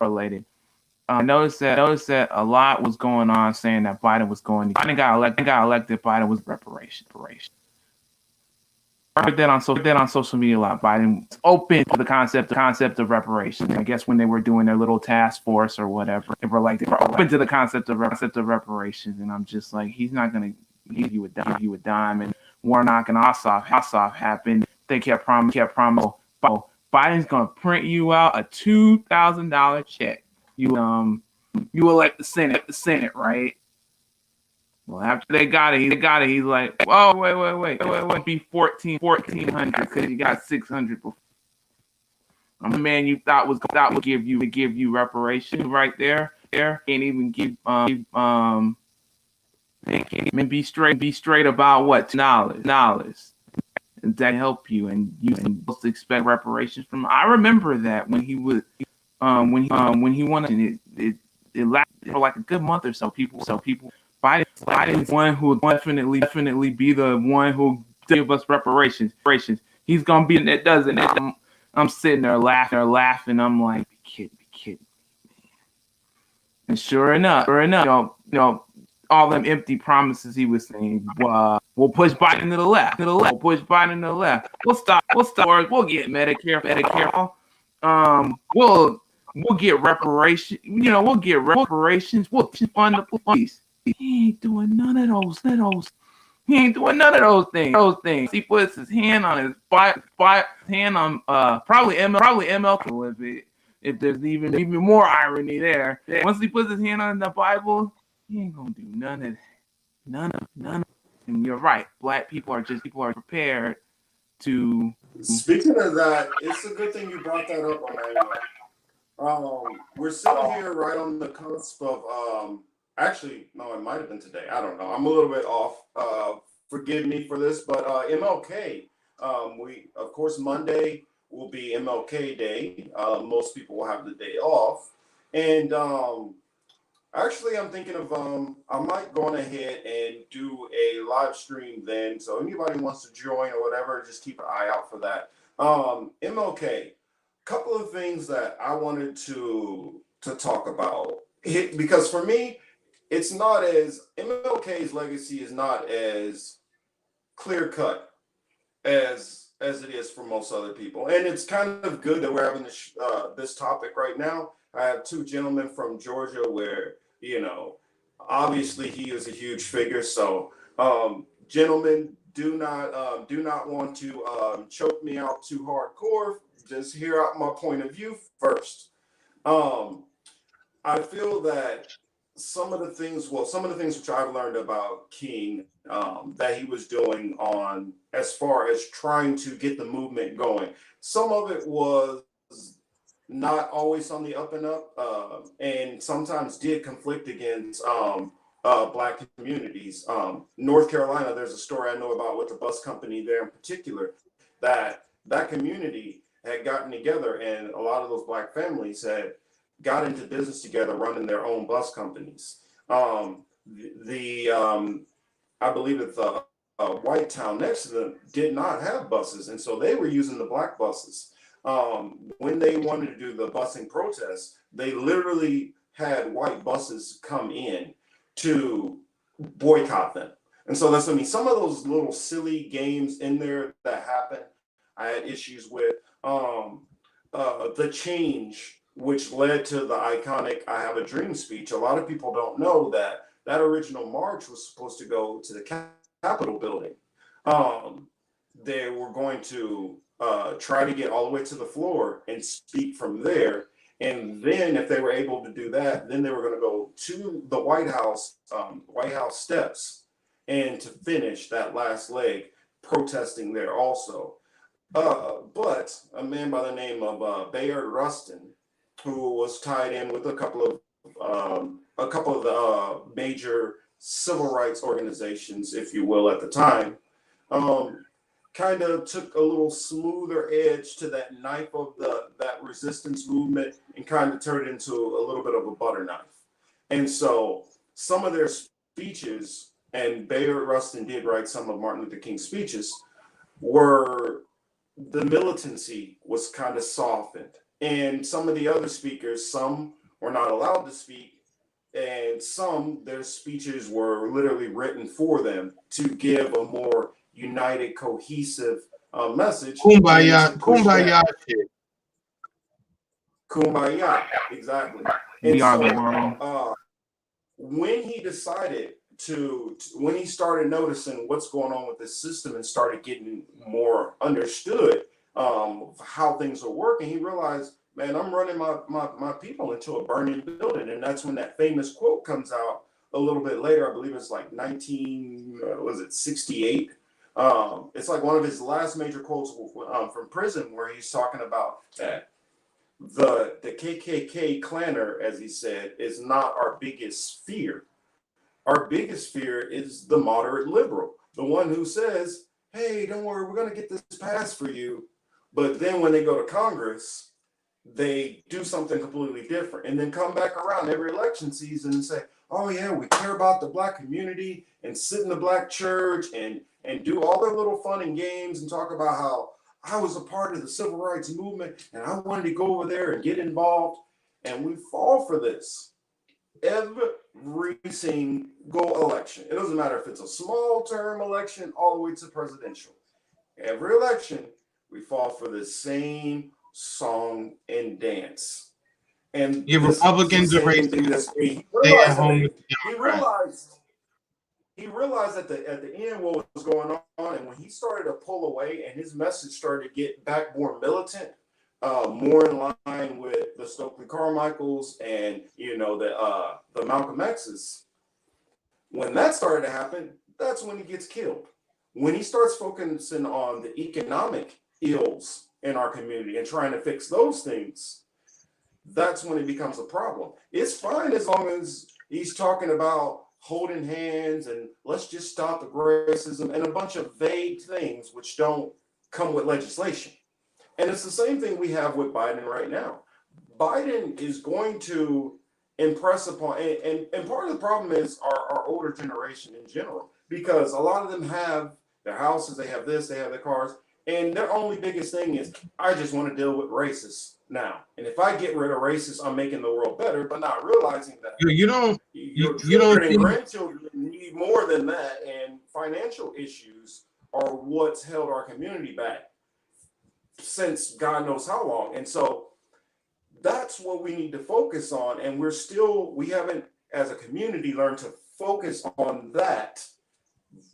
I noticed that a lot was going on saying that Biden was going to. Biden got elected. Biden was reparation. I heard that on social media a lot. Biden was open to the concept of reparations. I guess when they were doing their little task force or whatever, they were open to the concept of reparations. And I'm just like, he's not gonna give you a dime. And Warnock and Ossoff happened. They kept promising. Biden's gonna print you out a $2,000 check. You elect the Senate, right? Well, after they got it, he's like, oh, wait, be 1,400 because you got 600 before. I'm the man you thought would give you reparations right there. Can't even give be straight about what knowledge that help you, and you supposed to expect reparations from. I remember that when he was when he won it lasted for like a good month or so. People. Biden's one who will definitely be the one who give us reparations. He's gonna be, and it doesn't. I'm sitting there laughing. I'm like, be kidding. And sure enough, all them empty promises he was saying. We'll push Biden to the left. We'll push Biden to the left. We'll stop. We'll get Medicare. We'll get reparations. We'll get reparations. We'll fund the police. He ain't doing none of those. He ain't doing none of those things. He puts his hand on his hand on probably MLK. If there's even more irony there. Once he puts his hand on the Bible, he ain't gonna do none of that. And you're right. Black people are prepared to. Speaking of that, it's a good thing you brought that up, Emmanuel. We're sitting here right on the cusp of actually, no, it might have been today. I don't know. I'm a little bit off. Forgive me for this, but MLK. We, of course, Monday will be MLK Day. Most people will have the day off. And actually, I'm thinking of I might go on ahead and do a live stream then. So anybody wants to join or whatever, just keep an eye out for that. MLK, couple of things that I wanted to talk about. Because for me, it's not as MLK's legacy is not as clear cut as it is for most other people, and it's kind of good that we're having this topic right now. I have two gentlemen from Georgia, where obviously he is a huge figure. So, gentlemen, do not want to choke me out too hardcore. Just hear out my point of view first. I feel that some of the things which I've learned about King that he was doing on as far as trying to get the movement going, some of it was not always on the up and up, and sometimes did conflict against Black communities. North Carolina, there's a story I know about with the bus company there in particular, that community had gotten together, and a lot of those Black families had got into business together, running their own bus companies. I believe that the white town next to them did not have buses, and so they were using the Black buses. When they wanted to do the busing protests, they literally had white buses come in to boycott them. And so that's, some of those little silly games in there that happen, I had issues with. The change which led to the iconic "I Have a Dream" speech. A lot of people don't know that original march was supposed to go to the Capitol building. They were going to try to get all the way to the floor and speak from there. And then if they were able to do that, then they were going to go to the White House steps and to finish that last leg protesting there also. But a man by the name of Bayard Rustin, who was tied in with a couple of the major civil rights organizations, if you will, at the time, kind of took a little smoother edge to that knife of that resistance movement and kind of turned it into a little bit of a butter knife. And so some of their speeches, and Bayard Rustin did write some of Martin Luther King's speeches, were the militancy was kind of softened. And some of the other speakers, some were not allowed to speak, and some, their speeches were literally written for them to give a more united, cohesive message. Kumbaya shit. Kumbaya, exactly. And so when he decided when he started noticing what's going on with the system and started getting more understood how things are working, he realized, man, I'm running my people into a burning building. And that's when that famous quote comes out a little bit later. I believe it's like 1968. It's like one of his last major quotes from prison, where he's talking about that the KKK clanner, as he said, is not our biggest fear. Our biggest fear is the moderate liberal, the one who says, hey, don't worry, we're going to get this passed for you. But then when they go to Congress, they do something completely different, and then come back around every election season and say, oh yeah, we care about the Black community, and sit in the Black church and do all their little fun and games and talk about I was a part of the civil rights movement and I wanted to go over there and get involved. And we fall for this every single election. It doesn't matter if it's a small term election all the way to presidential. Every election, we fall for the same song and dance. And Your Republicans are racist. Stay at home with the Democrats. He realized at the end what was going on, and when he started to pull away and his message started to get back more militant, more in line with the Stokely Carmichaels and the Malcolm X's. When that started to happen, that's when he gets killed. When he starts focusing on the economic ills in our community and trying to fix those things, that's when it becomes a problem. It's fine as long as he's talking about holding hands and let's just stop the racism and a bunch of vague things which don't come with legislation. And it's the same thing we have with Biden right now. Biden is going to impress upon, and part of the problem is our older generation in general, because a lot of them have their houses, they have this, they have their cars, and their only biggest thing is, I just want to deal with racists now. And if I get rid of racists, I'm making the world better, but not realizing that your children and grandchildren need more than that, and financial issues are what's held our community back since God knows how long. And so that's what we need to focus on. And we haven't, as a community, learned to focus on that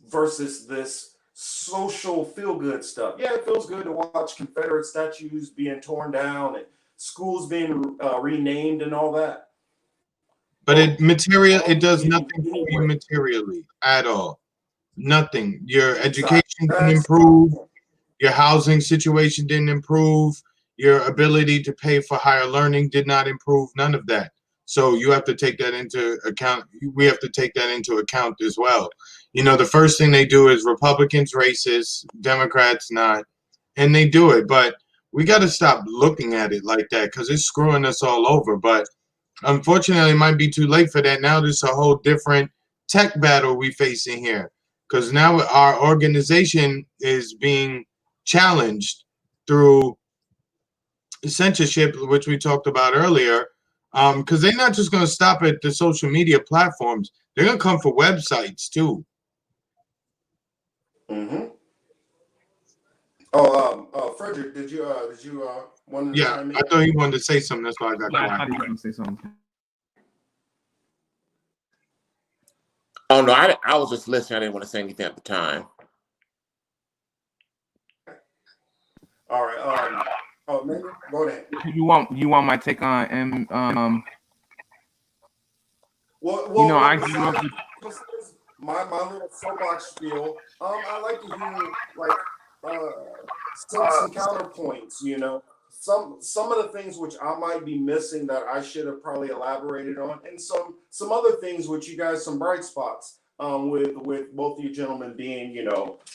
versus this social feel-good stuff. Yeah, it feels good to watch Confederate statues being torn down and schools being renamed and all that. But it does nothing for you materially at all. Nothing. Your education didn't improve. Your housing situation didn't improve. Your ability to pay for higher learning did not improve. None of that. So you have to take that into account. We have to take that into account as well. The first thing they do is Republicans racist, Democrats not, and they do it. But we got to stop looking at it like that because it's screwing us all over. But unfortunately, it might be too late for that. Now there's a whole different tech battle we facing here because now our organization is being challenged through censorship, which we talked about earlier, because they're not just going to stop at the social media platforms. They're going to come for websites too. Mm-hmm. Frederick, did you want to? Yeah, I thought he wanted to say something. That's why I got quiet. I thought he was going to say something. Oh no, I was just listening. I didn't want to say anything at the time. All right. Maybe go ahead. You want my take on Well, I grew up with my little soapbox spiel. I like to hear some counterpoints. Some of the things which I might be missing that I should have probably elaborated on, and some other things which you guys, some bright spots. With both you gentlemen being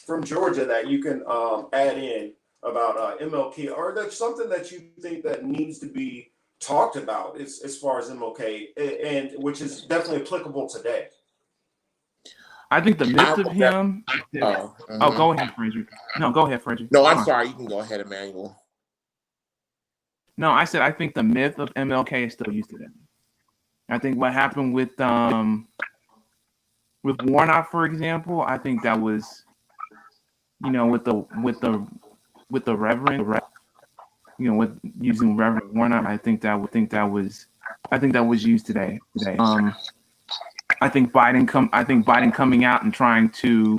from Georgia that you can add in about MLK, or that's something that you think that needs to be talked about as far as MLK, and which is definitely applicable today. I think the myth of him. Oh, go ahead, Frederick. No, go ahead, Frederick. No, I'm sorry. You can go ahead, Emmanuel. No, I said I think the myth of MLK is still used today. I think what happened with Warnock, for example, I think that was, with the Reverend, with using Reverend Warnock, I think that was used today. I think Biden coming out and trying to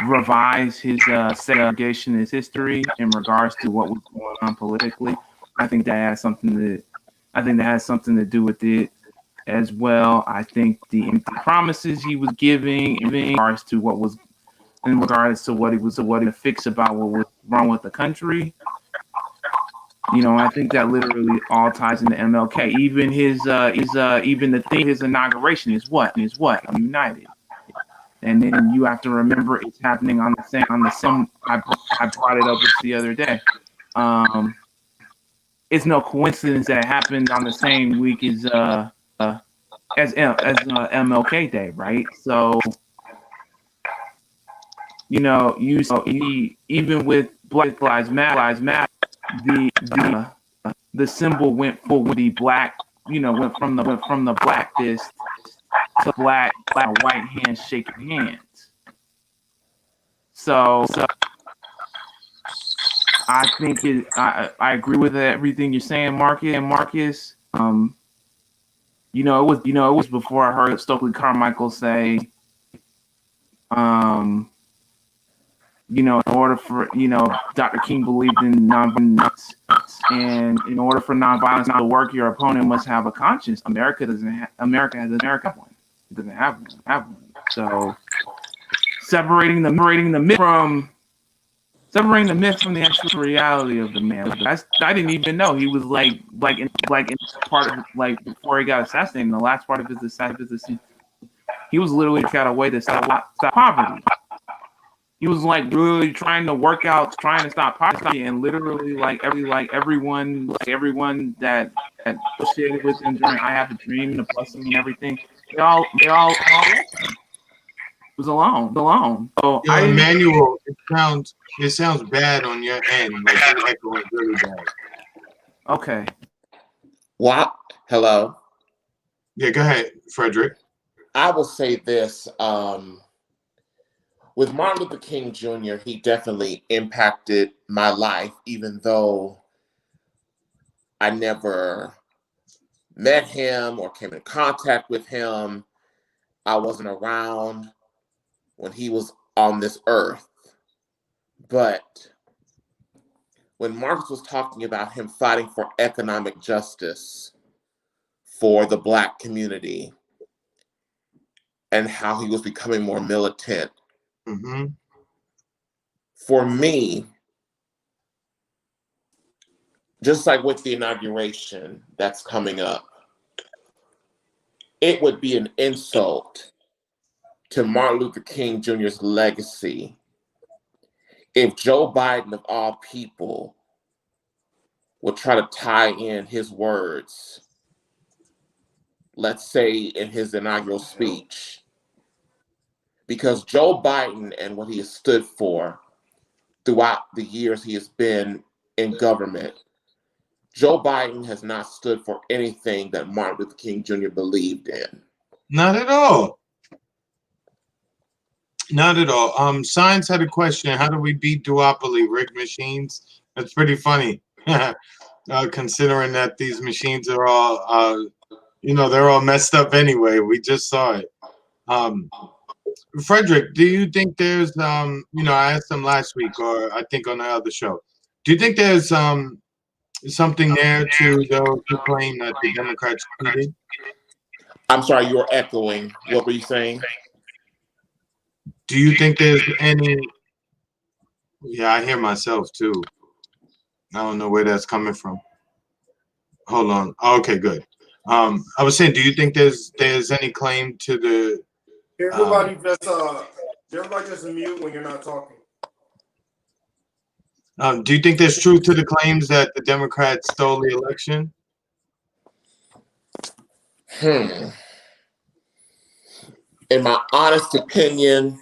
revise his segregation, his history in regards to what was going on politically. I think that has something to do with it as well. I think the empty promises he was giving in regards to what he was to fix about what was wrong with the country. I think that literally all ties into MLK. Even his inauguration is what? United. And then you have to remember it's happening on the same. I brought it up the other day. It's no coincidence that it happened on the same week as MLK Day, right? So even with Black Lives Matter, the symbol went for the black, went from the black fist to black white hands shaking hands. So I think I agree with everything you're saying, Marcus. It was before I heard Stokely Carmichael say, in order for, Dr. King believed in nonviolence, and in order for nonviolence to work, your opponent must have a conscience. America has one. It doesn't have one. So separating the myth from the actual reality of the man. I didn't even know he was like in part of, like, before he got assassinated. In the last part of his assassination, he was literally got a way to stop poverty. He was like really trying to stop poverty, and literally everyone that associated with him during I Have a Dream and the blessing and everything, they all was alone. So Emmanuel, it sounds bad on your end, like you're echoing really bad. Okay. What? Hello? Yeah, go ahead, Frederick. I will say this. With Martin Luther King Jr., he definitely impacted my life, even though I never met him or came in contact with him. I wasn't around when he was on this earth. But when Marcus was talking about him fighting for economic justice for the Black community and how he was becoming more militant, Mm-hmm. for me, just like with the inauguration that's coming up, it would be an insult to Martin Luther King Jr.'s legacy if Joe Biden, of all people, would try to tie in his words, let's say in his inaugural speech, because Joe Biden and what he has stood for throughout the years he has been in government, Joe Biden has not stood for anything that Martin Luther King Jr. believed in. Not at all. Not at all. Science had a question. How do we beat duopoly, rigged machines? That's pretty funny. Considering that these machines are all, they're all messed up anyway. We just saw it. Frederick, do you think there's, I asked him last week, or I think on the other show, do you think there's something there to those who claim that the Democrats cheated? I'm sorry, you were echoing. What were you saying? Do you think there's any? Yeah, I hear myself too. I don't know where that's coming from. Hold on. Okay, good. I was saying, do you think there's any claim to the? Everybody just mute when you're not talking. Do you think there's truth to the claims that the Democrats stole the election? In my honest opinion,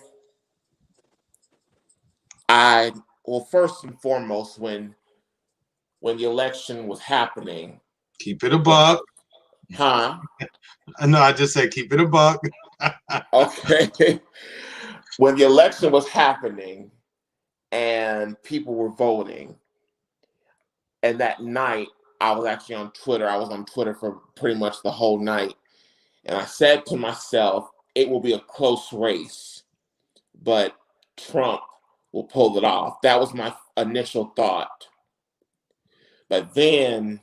first and foremost, when the election was happening. Keep it a buck. Huh? No, I just said keep it a buck. Okay. When the election was happening and people were voting, and that night I was actually on Twitter. I was on Twitter for pretty much the whole night. And I said to myself, it will be a close race, but Trump will pull it off. That was my initial thought. But then,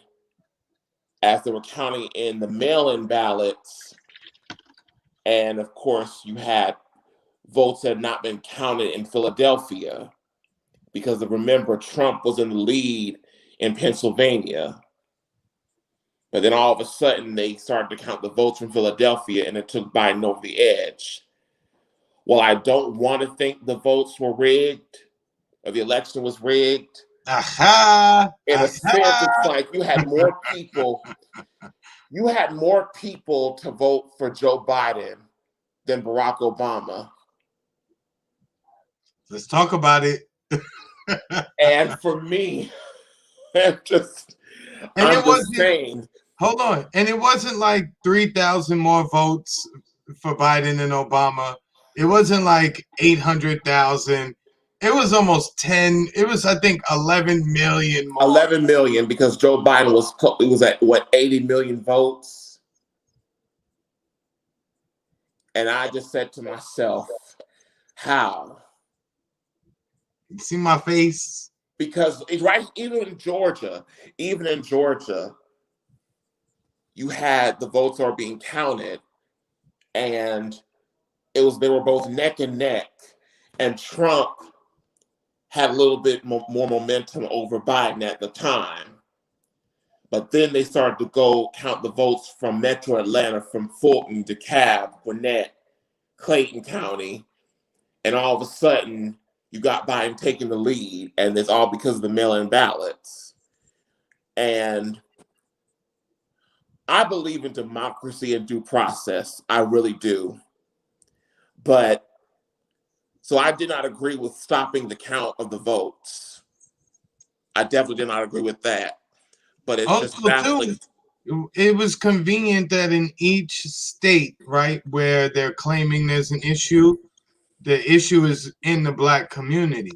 as they were counting in the mail-in ballots, and of course you had votes that had not been counted in Philadelphia, because remember, Trump was in the lead in Pennsylvania. But then all of a sudden, they started to count the votes from Philadelphia, and it took Biden over the edge. Well, I don't want to think the votes were rigged, or the election was rigged. Aha! In a sense, it's like you had more people to vote for Joe Biden than Barack Obama. Let's talk about it. And for me, I'm just saying. Hold on. And it wasn't like 3,000 more votes for Biden and Obama. It wasn't like 800,000. It was almost 10. It was, I think, 11 million more. 11 million, because Joe Biden was at what, 80 million votes. And I just said to myself, how? You see my face? Because even in Georgia, you had the votes that were being counted, and they were both neck and neck, and Trump had a little bit more momentum over Biden at the time. But then they started to go count the votes from Metro Atlanta, from Fulton, DeKalb, Gwinnett, Clayton County, and all of a sudden you got Biden taking the lead, and it's all because of the mail-in ballots. And I believe in democracy and due process. I really do. But so I did not agree with stopping the count of the votes. I definitely did not agree with that. But it's Also, just baffling. It was convenient that in each state, right, where they're claiming there's an issue, the issue is in the Black community.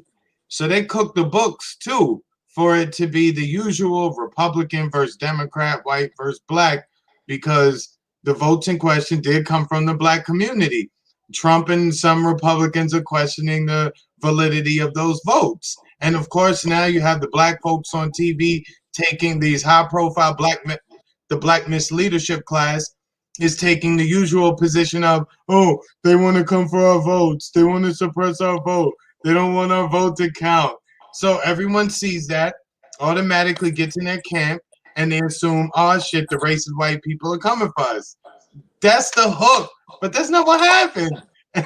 So they cooked the books too for it to be the usual Republican versus Democrat, white versus Black, because the votes in question did come from the Black community. Trump and some Republicans are questioning the validity of those votes. And of course, now you have the Black folks on TV taking these high-profile the Black Miss Leadership class is taking the usual position of, oh, they want to come for our votes. They want to suppress our vote. They don't want our vote to count. So everyone sees that, automatically gets in their camp, and they assume, oh, shit, the racist white people are coming for us. That's the hook. But that's not what happened. But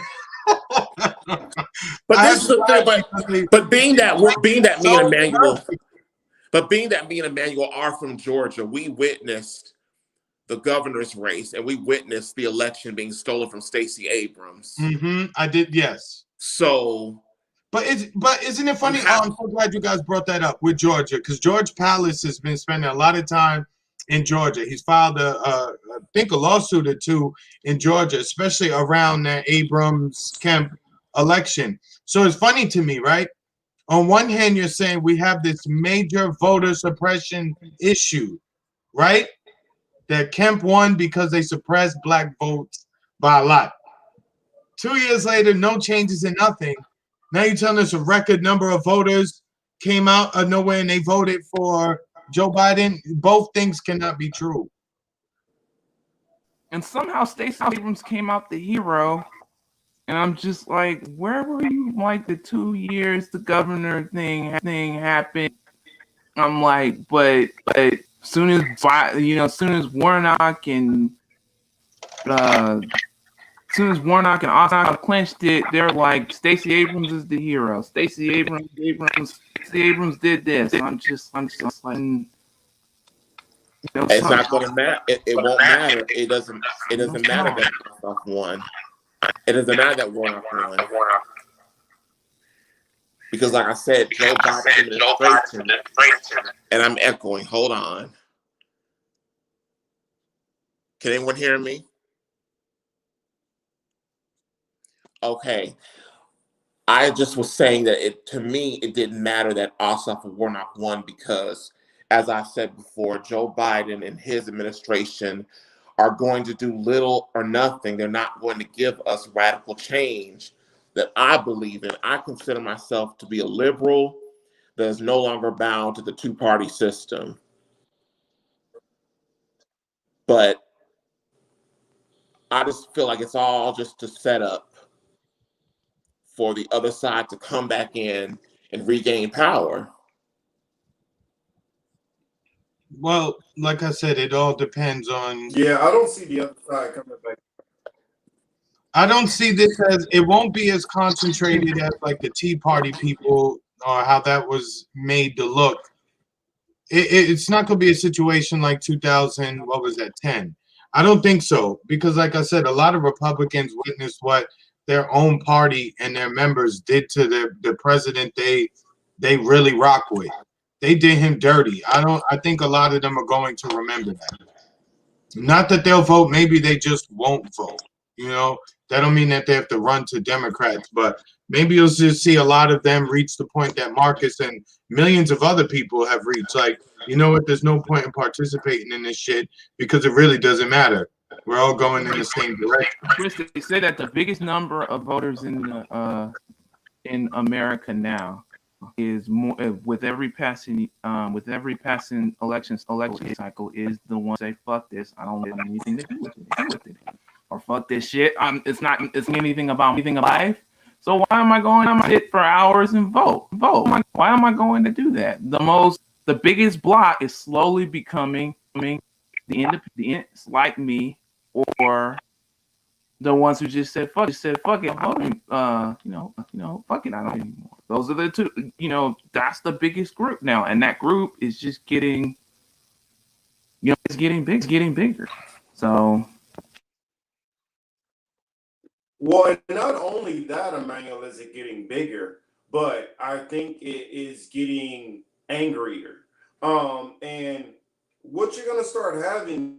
this is the thing. But being that me and Emmanuel, are from Georgia, we witnessed the governor's race, and we witnessed the election being stolen from Stacey Abrams. I did, yes. So, but isn't it funny? I'm so glad you guys brought that up with Georgia, because George Palace has been spending a lot of time in Georgia. He's filed I think a lawsuit or two in Georgia, especially around the Abrams-Kemp election. So it's funny to me, right? On one hand, you're saying we have this major voter suppression issue, right? That Kemp won because they suppressed Black votes by a lot. 2 years later, no changes in nothing. Now you're telling us a record number of voters came out of nowhere and they voted for Joe Biden. Both things cannot be true. And somehow Stacey Abrams came out the hero. And I'm just like, where were you like the 2 years the governor thing happened? I'm like, but soon as Warnock and Ossoff clinched it, they're like, Stacey Abrams is the hero. Stacey Abrams did this. And I'm just like, it's not going to matter. It won't matter. It doesn't matter that Ossoff won. It doesn't matter that Warnock won. Because like I said, Joe Biden's administration, and I'm echoing, hold on. Can anyone hear me? Okay. I just was saying that to me, it didn't matter that Ossoff or Warnock won because, as I said before, Joe Biden and his administration are going to do little or nothing. They're not going to give us radical change that I believe in. I consider myself to be a liberal that is no longer bound to the two-party system. But I just feel like it's all just to set up for the other side to come back in and regain power. Well, like I said, it all depends on. Yeah, I don't see the other side coming back. I don't see this as, it won't be as concentrated as like the Tea Party people or how that was made to look. It's not going to be a situation like 2000, what was that, 10? I don't think so, because like I said, a lot of Republicans witnessed what their own party and their members did to the president they really rock with. They did him dirty. I think a lot of them are going to remember that. Not that they'll vote, maybe they just won't vote. You know, that don't mean that they have to run to Democrats, but maybe you'll just see a lot of them reach the point that Marcus and millions of other people have reached. Like, you know what, there's no point in participating in this shit because it really doesn't matter. We're all going in the same direction. Chris, they say that the biggest number of voters in America now is more with every passing election cycle is the one say fuck this, I don't want anything to do with it, or fuck this shit. It's not anything about life. So why am I going to sit for hours and vote? Why am I going to do that? The biggest block is slowly becoming the independents like me, or the ones who just said fuck it, I'm voting, fuck it, I don't anymore. Those are the two, that's the biggest group now, and that group is just getting, it's getting bigger. So, well, and not only that, Emmanuel, is it getting bigger, but I think it is getting angrier. And what you're gonna start having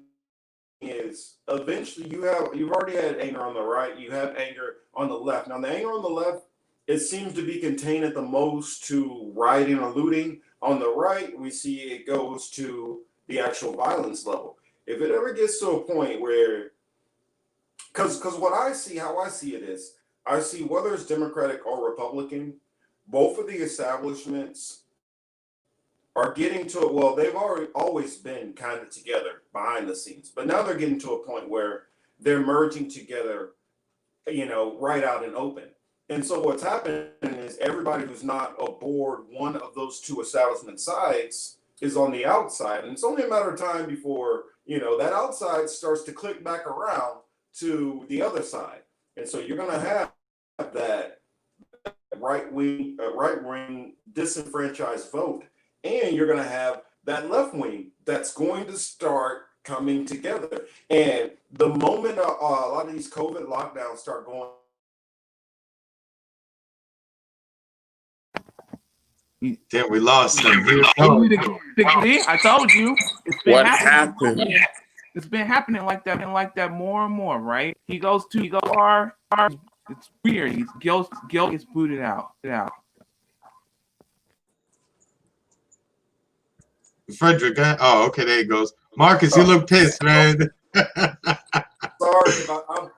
is eventually you've already had anger on the right, you have anger on the left. Now the anger on the left, it seems to be contained at the most to rioting or looting. On the right, we see it goes to the actual violence level. If it ever gets to a point where, because how I see it is, I see whether it's Democratic or Republican, both of the establishments are getting to it. Well, they've always been kind of together behind the scenes, but now they're getting to a point where they're merging together, right out and open. And so what's happening is everybody who's not aboard one of those two establishment sides is on the outside. And it's only a matter of time before, that outside starts to click back around to the other side. And so you're going to have that right wing disenfranchised vote. And you're going to have that left wing that's going to start coming together. And the moment a lot of these COVID lockdowns start going, Damn, we lost him. I told you, it's been What happening. happened? It's been happening like that more and more, right? He goes far. It's weird. He gets booted out. Frederick, oh, okay, there he goes. Marcus, you look pissed, man. Sorry,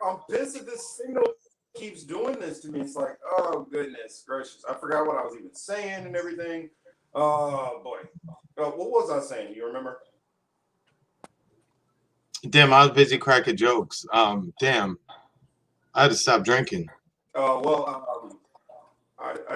I'm pissed that this signal keeps doing this to me. It's like, oh goodness gracious, I forgot what I was even saying and everything. Oh boy, what was I saying? You remember? Damn, I was busy cracking jokes. Damn, I had to stop drinking. I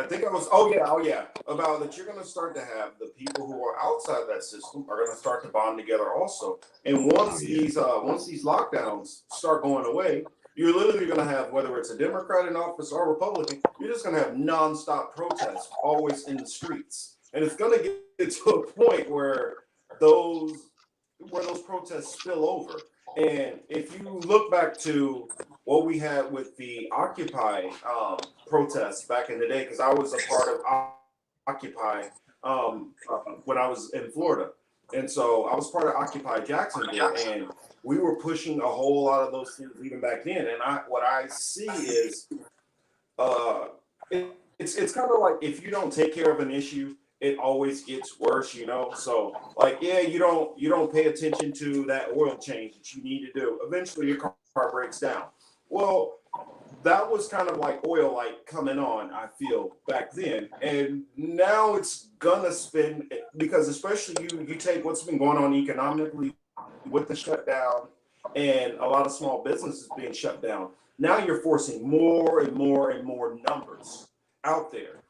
think I was. Oh yeah. About that, you're going to start to have the people who are outside that system are going to start to bond together also. And once these lockdowns start going away, you're literally going to have, whether it's a Democrat in office or a Republican, you're just going to have nonstop protests always in the streets, and it's going to get to a point where those protests spill over. And if you look back to what we had with the Occupy protests back in the day, because I was a part of Occupy when I was in Florida. And so I was part of Occupy Jacksonville, and we were pushing a whole lot of those things even back then. And what I see is it's kind of like, if you don't take care of an issue, it always gets worse, So like, yeah, you don't pay attention to that oil change that you need to do. Eventually your car breaks down. Well, that was kind of like oil light coming on, I feel, back then. And now it's gonna spin, because especially you take what's been going on economically with the shutdown and a lot of small businesses being shut down. Now you're forcing more and more and more numbers out there.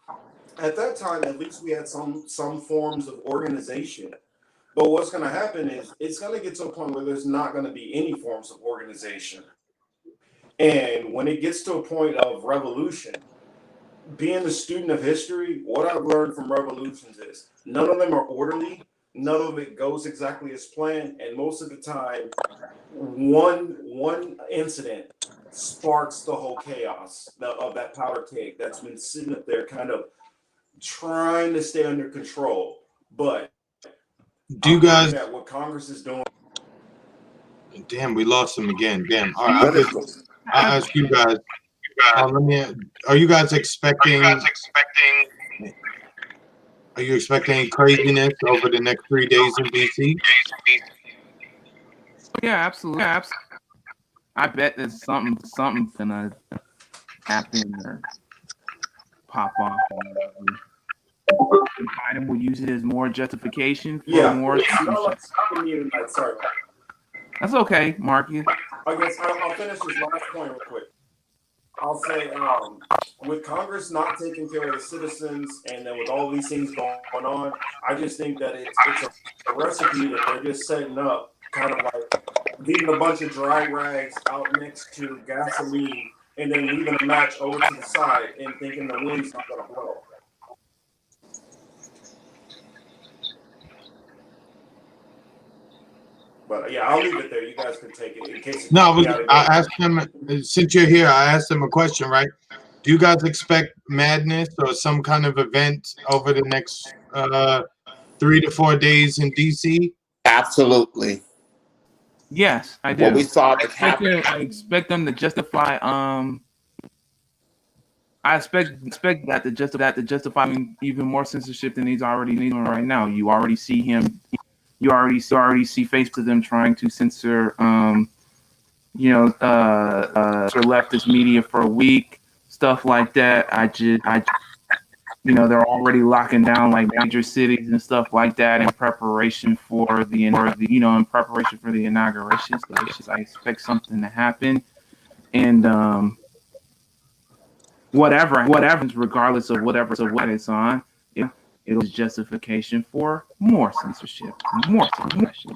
At that time, at least we had some forms of organization. But what's going to happen is it's going to get to a point where there's not going to be any forms of organization. And when it gets to a point of revolution, being a student of history, what I've learned from revolutions is none of them are orderly. None of it goes exactly as planned. And most of the time, one incident sparks the whole chaos of that powder keg that's been sitting up there kind of trying to stay under control. But Do you guys? at what Congress is doing. Damn, we lost him again. Damn. All right, I'll ask you guys. Are you guys expecting? Are you expecting any craziness over the next 3 days in DC? Yeah, absolutely. Yeah, absolutely. I bet there's something's gonna happen or pop off. Biden will use it as more justification for more. Sorry. That's okay, Marcus. I guess I'll finish this last point real quick. I'll say, with Congress not taking care of the citizens, and then with all these things going on, I just think that it's a recipe that they're just setting up, kind of like leaving a bunch of dry rags out next to gasoline, and then leaving a match over to the side and thinking the wind's not going to blow. But yeah, I'll leave it there. You guys can take it in case. No, I asked him, since you're here, I asked him a question, right? Do you guys expect madness or some kind of event over the next 3 to 4 days in DC? Absolutely. Yes, I do. What we saw I expect them to justify. I expect that to justify even more censorship than he's already doing right now. You already see him. You already see faces of them trying to censor, for leftist media for a week, stuff like that. They're already locking down like major cities and stuff like that in preparation for the inauguration. So I expect something to happen, and whatever, regardless of what it's on. It was justification for more censorship, more censorship.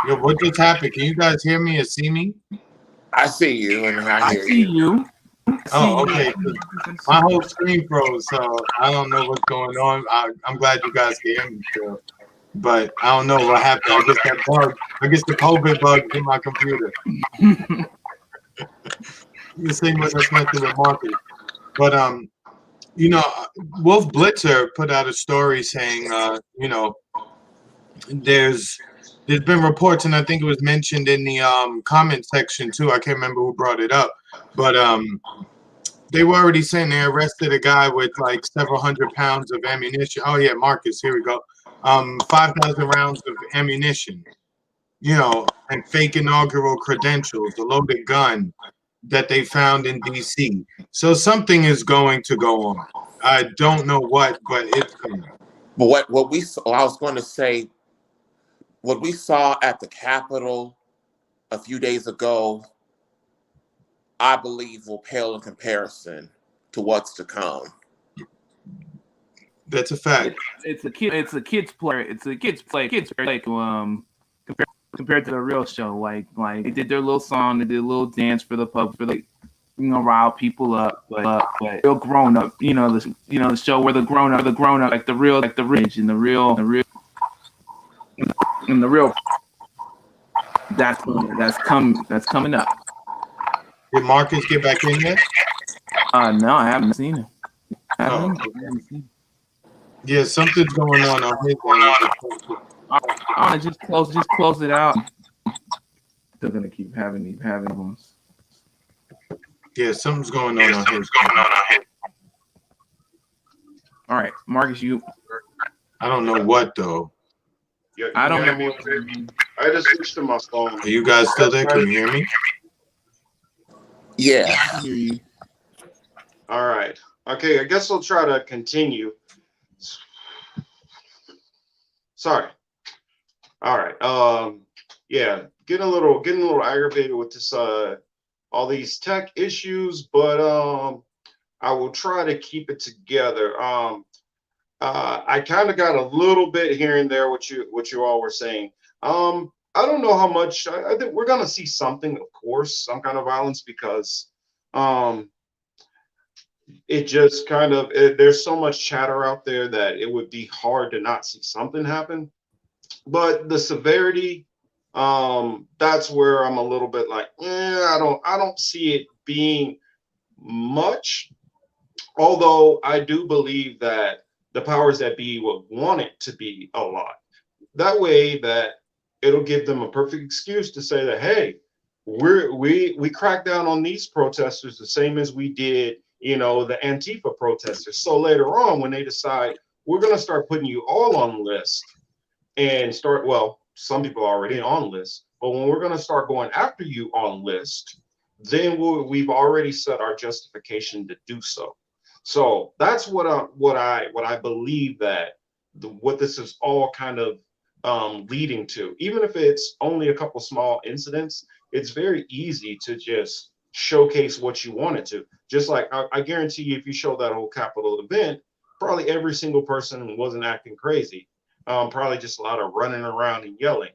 Yo, what just happened? Can you guys hear me or see me? I see you, and I hear you. Oh, okay. My whole screen froze, so I don't know what's going on. I'm glad you guys can hear me still, but I don't know what happened. I guess the COVID bug in my computer. The same way that's nothing with Marcus. But Wolf Blitzer put out a story saying, there's been reports, and I think it was mentioned in the comment section too. I can't remember who brought it up, but they were already saying they arrested a guy with like several hundred pounds of ammunition. Oh yeah, Marcus, here we go. 5,000 rounds of ammunition, and fake inaugural credentials, a loaded gun that they found in DC. So something is going to go on. I don't know what, but it's coming. But I was going to say, what we saw at the Capitol a few days ago, I believe will pale in comparison to what's to come. That's a fact. It's a kid's play. Compared to the real show, like they did their little song, they did a little dance for the pub, rile people up, but real grown up, the show where the grown up, like the rich and the real, that's coming up. Did Marcus get back in yet? No, I haven't seen it. Yeah, something's going on his end. I just close it out. They're gonna keep having ones. Yeah, something's going on his. All right, Marcus, I don't know what though. Yeah, I don't know. I just switched to my phone. Are you guys still there? Can you hear me? Yeah. I hear you. All right. Okay, I guess I'll try to continue. Sorry. All right. Yeah, getting a little aggravated with this all these tech issues, but I will try to keep it together. I kind of got a little bit here and there what you all were saying. I don't know how much. I think we're gonna see something, of course, some kind of violence, because it just kind of there's so much chatter out there that it would be hard to not see something happen. But the severity That's where I'm a little bit like, I don't see it being much. Although I do believe that the powers that be would want it to be a lot. That way that it'll give them a perfect excuse to say that, hey, we crack down on these protesters the same as we did, the Antifa protesters. So later on, when they decide we're going to start putting you all on list and start, well, some people are already on list, but when we're going to start going after you on list, then we've already set our justification to do so. So that's what I believe that what this is all kind of leading to. Even if it's only a couple small incidents, it's very easy to just showcase what you wanted to. Just like I guarantee you, if you show that whole Capitol event, probably every single person wasn't acting crazy. Probably just a lot of running around and yelling.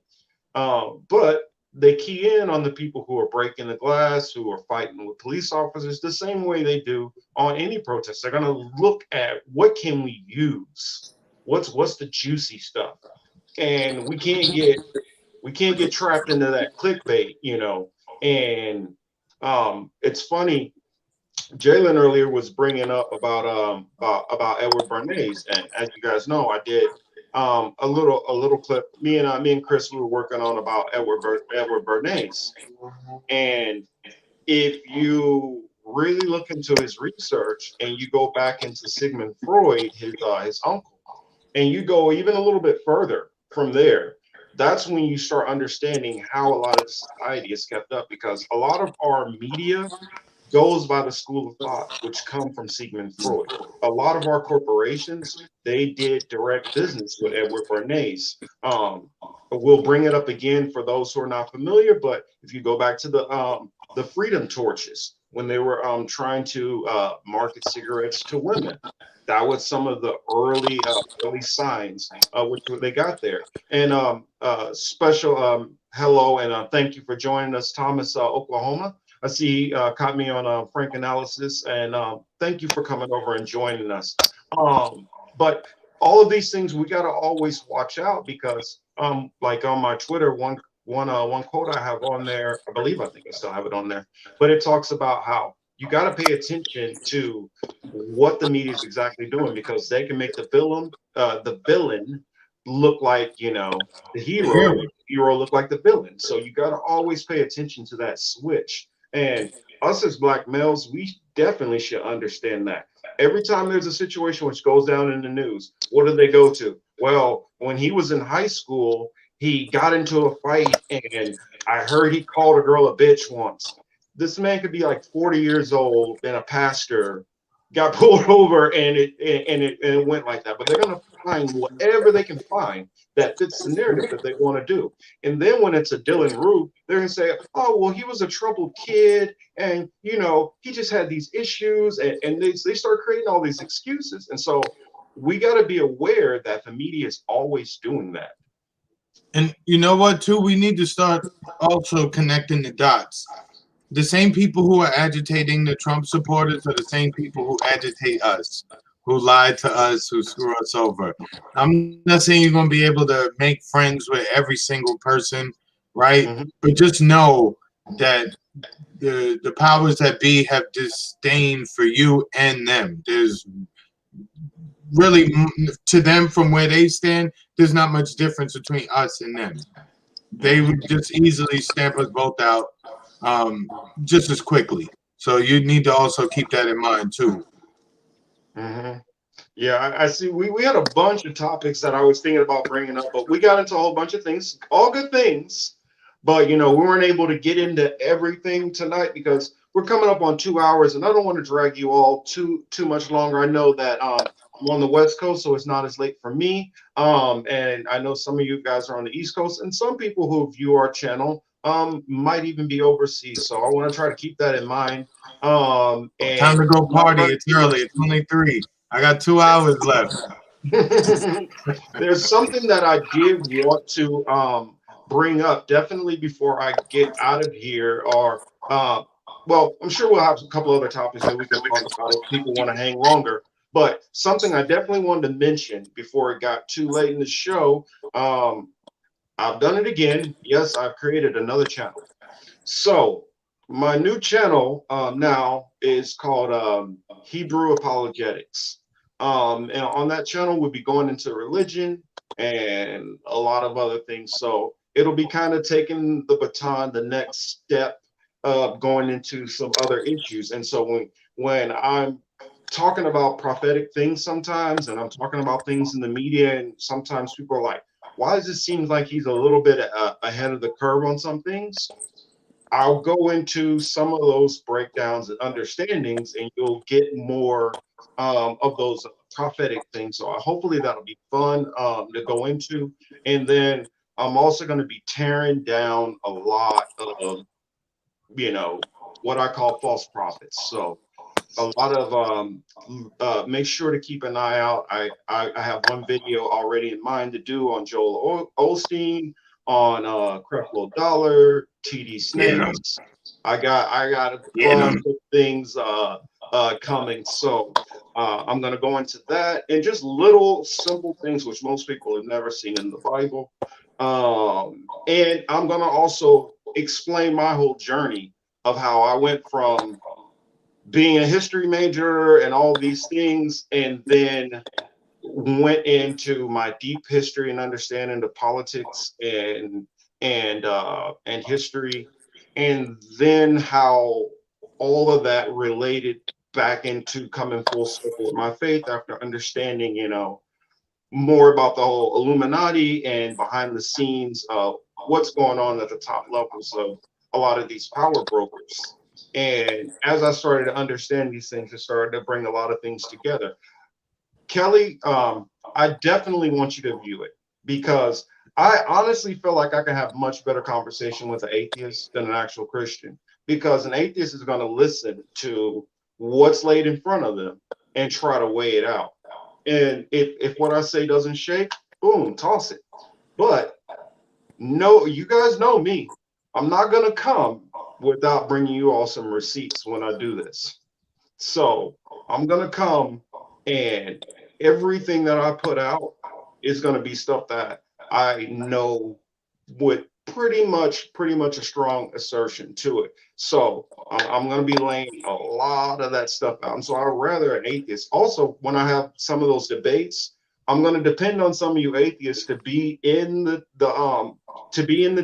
But they key in on the people who are breaking the glass, who are fighting with police officers, the same way they do on any protest. They're going to look at what can we use, what's the juicy stuff, and we can't get trapped into that clickbait, And it's funny. Jalen earlier was bringing up about Edward Bernays, and as you guys know, I did a little clip. Me and Chris, we were working on about Edward Bernays, and if you really look into his research and you go back into Sigmund Freud, his uncle, and you go even a little bit further from there, that's when you start understanding how a lot of society is kept up, because a lot of our media goes by the school of thought, which come from Sigmund Freud. A lot of our corporations, they did direct business with Edward Bernays. We'll bring it up again for those who are not familiar, but if you go back to the Freedom Torches, when they were trying to market cigarettes to women, that was some of the early signs which they got there. And special hello and thank you for joining us, Thomas, Oklahoma. I see he caught me on Frank Analysis, and thank you for coming over and joining us. But all of these things we got to always watch out, because like on my Twitter, one quote I have on there, I think I still have it on there, but it talks about how you got to pay attention to what the media is exactly doing, because they can make the villain look like the The hero, hero. the hero look like the villain. So you got to always pay attention to that switch. And us as black males, we definitely should understand that. Every time there's a situation which goes down in the news, what do they go to? Well, when he was in high school, he got into a fight, and I heard he called a girl a bitch once. This man could be like 40 years old and a pastor, got pulled over, and it went like that. But they're gonna find whatever they can find that fits the narrative that they want to do. And then when it's a Dylan Roof, they're gonna say, "Oh, well, he was a troubled kid, and he just had these issues," and they start creating all these excuses. And so we got to be aware that the media is always doing that. And you know what, too? We need to start also connecting the dots. The same people who are agitating the Trump supporters are the same people who agitate us, who lie to us, who screw us over. I'm not saying you're going to be able to make friends with every single person, right? Mm-hmm. But just know that the powers that be have disdain for you and them. There's really, to them, from where they stand, there's not much difference between us and them. They would just easily stamp us both out just as quickly. So you need to also keep that in mind too. Mm-hmm. Yeah, I see. We had a bunch of topics that I was thinking about bringing up, but we got into a whole bunch of things, all good things. But we weren't able to get into everything tonight because we're coming up on 2 hours, and I don't want to drag you all too much longer. I know that I'm on the West Coast, so it's not as late for me. And I know some of you guys are on the East Coast, and some people who view our channel might even be overseas. So I want to try to keep that in mind. Time And to go party. It's early. It's only 3. I got 2 hours left. there's something that I did want to bring up definitely before I get out of here, or well, I'm sure we'll have a couple other topics that we can talk about if people want to hang longer. But something I definitely wanted to mention before it got too late in the show, I've done it again. Yes, I've created another channel. So my new channel now is called Hebrew Apologetics. And on that channel, we'll be going into religion and a lot of other things. So it'll be kind of taking the baton, the next step of going into some other issues. And so when I'm talking about prophetic things sometimes, and I'm talking about things in the media, and sometimes people are like, why does it seem like he's a little bit ahead of the curve on some things? I'll go into some of those breakdowns and understandings, and you'll get more of those prophetic things. So hopefully that'll be fun to go into. And then I'm also going to be tearing down a lot of, what I call false prophets. So a lot of make sure to keep an eye out. I have one video already in mind to do on Joel Osteen, on Creflo Dollar, TD Snakes. I got a bunch of things coming. So I'm gonna go into that and just little simple things which most people have never seen in the Bible. And I'm gonna also explain my whole journey of how I went from being a history major and all these things, and then went into my deep history and understanding of politics and history, and then how all of that related back into coming full circle with my faith after understanding, more about the whole Illuminati and behind the scenes of what's going on at the top levels of a lot of these power brokers. And as I started to understand these things, it started to bring a lot of things together. Kelly, I definitely want you to view it, because I honestly feel like I can have much better conversation with an atheist than an actual Christian, because an atheist is going to listen to what's laid in front of them and try to weigh it out. And if what I say doesn't shake, boom, toss it. But no, you guys know me. I'm not going to come without bringing you all some receipts when I do this. So I'm going to come, and everything that I put out is going to be stuff that I know with pretty much a strong assertion to it. So I'm going to be laying a lot of that stuff out. And so I'd rather an atheist. Also, when I have some of those debates, I'm going to depend on some of you atheists to be in the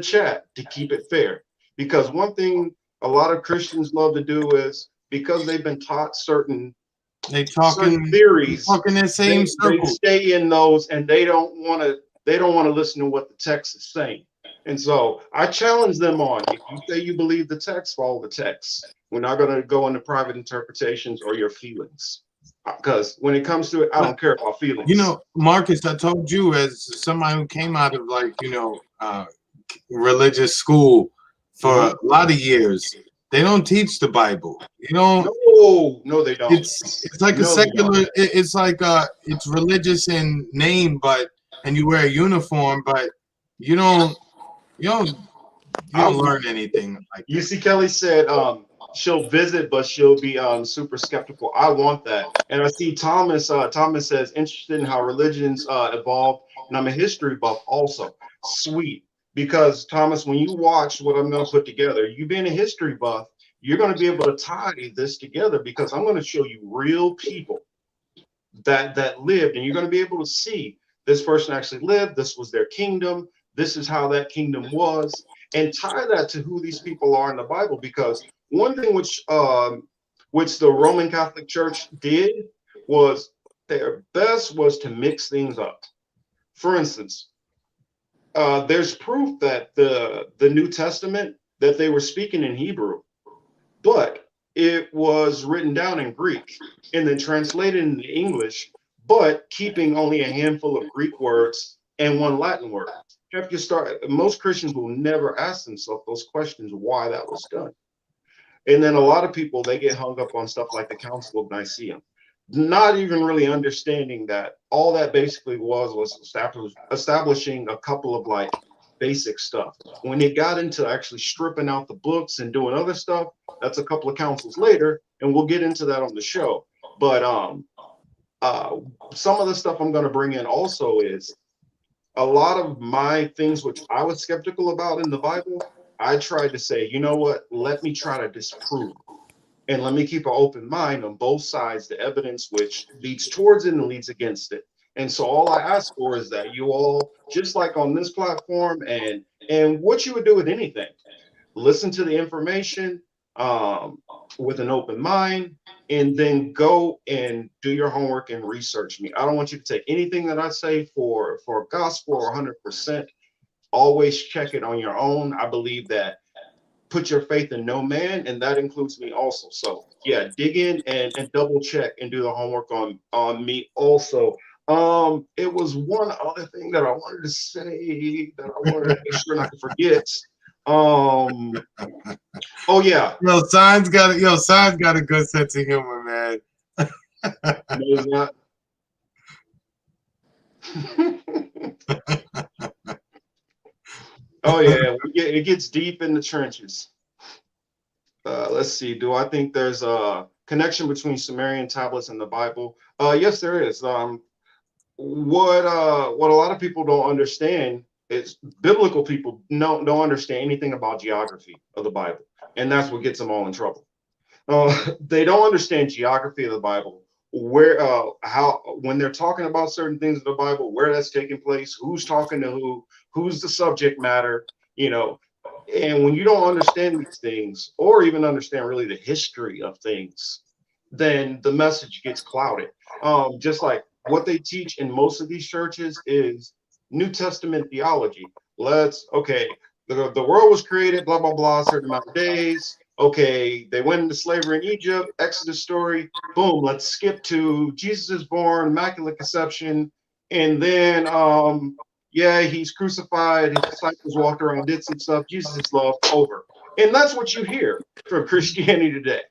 chat to keep it fair. Because one thing a lot of Christians love to do is, because they've been taught certain theories, talking in the same they circle. stay in those, and they don't want to listen to what the text is saying. And so I challenge them on, if you say you believe the text, follow the text. We're not going to go into private interpretations or your feelings, because when it comes to it, I don't care about feelings. Marcus, I told you, as somebody who came out of religious school for a lot of years, they don't teach the Bible. No, they don't. It's like a secular. It's like it's religious in name, and you wear a uniform, but you don't learn anything like that. You see, Kelly said she'll visit, but she'll be super skeptical. I want that. And I see Thomas. Thomas says, interested in how religions evolved, and I'm a history buff also. Sweet. Because Thomas, when you watch what I'm going to put together, you being a history buff, you're going to be able to tie this together, because I'm going to show you real people that lived, and you're going to be able to see this person actually lived. This was their kingdom. This is how that kingdom was, and tie that to who these people are in the Bible. Because one thing which the Roman Catholic Church did was their best was to mix things up. For instance, there's proof that the New Testament, that they were speaking in Hebrew, but it was written down in Greek and then translated into English, but keeping only a handful of Greek words and one Latin word. Most Christians will never ask themselves those questions, why that was done. And then a lot of people, they get hung up on stuff like the Council of Nicaea, not even really understanding that all that basically was establishing a couple of basic stuff. When it got into actually stripping out the books and doing other stuff, that's a couple of councils later, and we'll get into that on the show. But some of the stuff I'm going to bring in also is a lot of my things which I was skeptical about in the Bible, I tried to say, you know what, let me try to disprove. And let me keep an open mind on both sides, the evidence which leads towards it and leads against it. And so all I ask for is that you all, just like on this platform and what you would do with anything, listen to the information with an open mind, and then go and do your homework and research me. I don't want you to take anything that I say for gospel or 100%. Always check it on your own. I believe that put your faith in no man, and that includes me also. So yeah, dig in and double check and do the homework on me also. It was one other thing that I wanted to say that I wanted to make sure not to forget. Oh yeah. Sign's got a good sense of humor, man. No, it's not. Oh yeah, it gets deep in the trenches. Let's see. Do I think there's a connection between Sumerian tablets and the Bible? Yes, there is. What a lot of people don't understand is biblical people don't understand anything about geography of the Bible, and that's what gets them all in trouble. They don't understand geography of the Bible, where how when they're talking about certain things in the Bible, where that's taking place, who's talking to who's the subject matter, you know. And when you don't understand these things, or even understand really the history of things, then the message gets clouded. Just like what they teach in most of these churches is New Testament theology. Okay, the world was created, blah, blah, blah, a certain amount of days. Okay, they went into slavery in Egypt, Exodus story, boom, let's skip to Jesus is born, Immaculate Conception, and then yeah, he's crucified, his disciples walked around, did some stuff, Jesus is loved, over. And that's what you hear from Christianity today.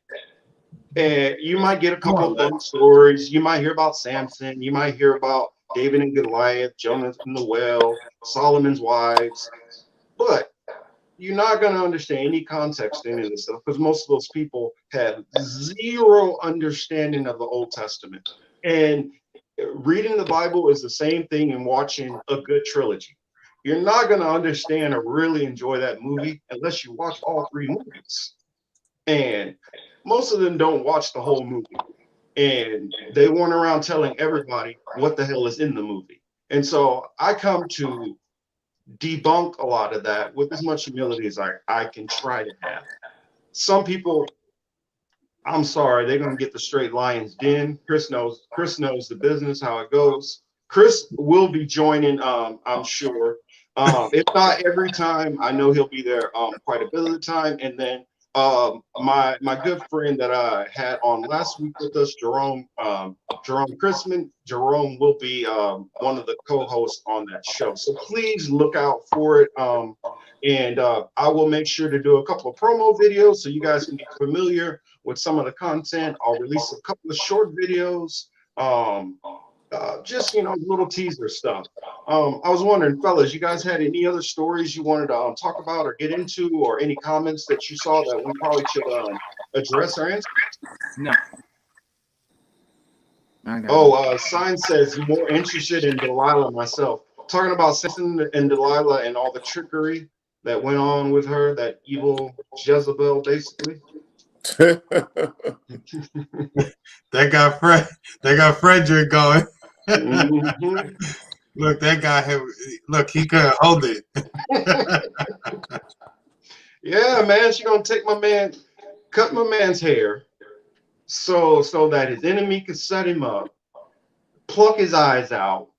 And you might get a couple of fun stories. You might hear about Samson. You might hear about David and Goliath, Jonathan and the well, Solomon's wives. But you're not going to understand any context in any of this stuff because most of those people have zero understanding of the Old Testament. And reading the Bible is the same thing in watching a good trilogy. You're not going to understand or really enjoy that movie unless you watch all three movies. And most of them don't watch the whole movie. And they went around telling everybody what the hell is in the movie. And so I come to debunk a lot of that with as much humility as I can try to have. Some people, I'm sorry, they're going to get the straight lion's den. Chris knows the business, how it goes. Chris will be joining, I'm sure. If not every time, I know he'll be there quite a bit of the time. And then my good friend that I had on last week with us, Jerome Chrisman, Jerome will be one of the co-hosts on that show. So please look out for it. And I will make sure to do a couple of promo videos so you guys can get familiar with some of the content. I'll release a couple of short videos. Just little teaser stuff. I was wondering, fellas, you guys had any other stories you wanted to talk about or get into, or any comments that you saw that we probably should address or answer? No. Sign says more interested in Delilah myself. Talking about Samson and Delilah and all the trickery that went on with her, that evil Jezebel, basically. That got Frederick going. Mm-hmm. Look, that guy he couldn't hold it. Yeah, man, she gonna take cut my man's hair so that his enemy could set him up, pluck his eyes out.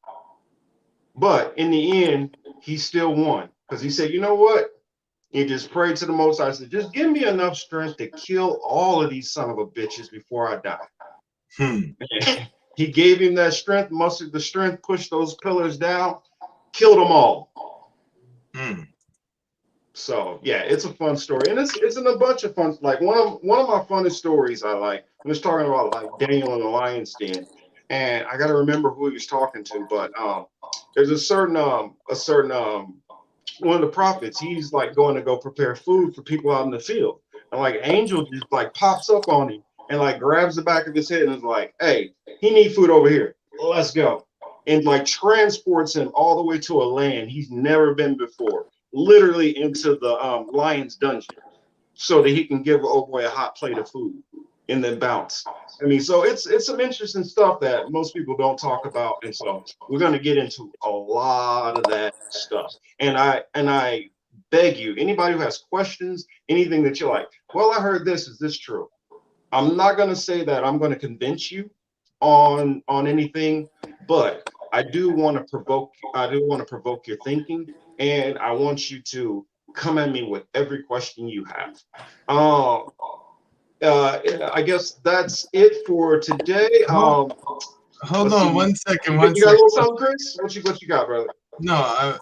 But in the end, he still won because he said, you know what? He just prayed to the Most High. Said, just give me enough strength to kill all of these son of a bitches before I die. He gave him that strength, mustered the strength, pushed those pillars down, killed them all. So yeah, it's a fun story, and it's in a bunch of fun. Like one of my funnest stories I like. I'm just talking about like Daniel and the lion's den, and I got to remember who he was talking to. But there's a certain one of the prophets. He's like going to go prepare food for people out in the field, and like an angel just like pops up on him and like grabs the back of his head and is like, "Hey, he needs food over here. Let's go." and like transports him all the way to a land he's never been before, literally into the lion's dungeon, so that he can give old boy a hot plate of food and then bounce. I mean, so it's some interesting stuff that most people don't talk about, and so we're going to get into a lot of that stuff. And I beg you, anybody who has questions, anything that you're like, well, I heard this, is this true? I'm not going to say that I'm going to convince you on anything, but I do want to provoke your thinking, and I want you to come at me with every question you have. I guess that's it for today. Hold on one second. You got a little something, Chris? What you got, brother? No,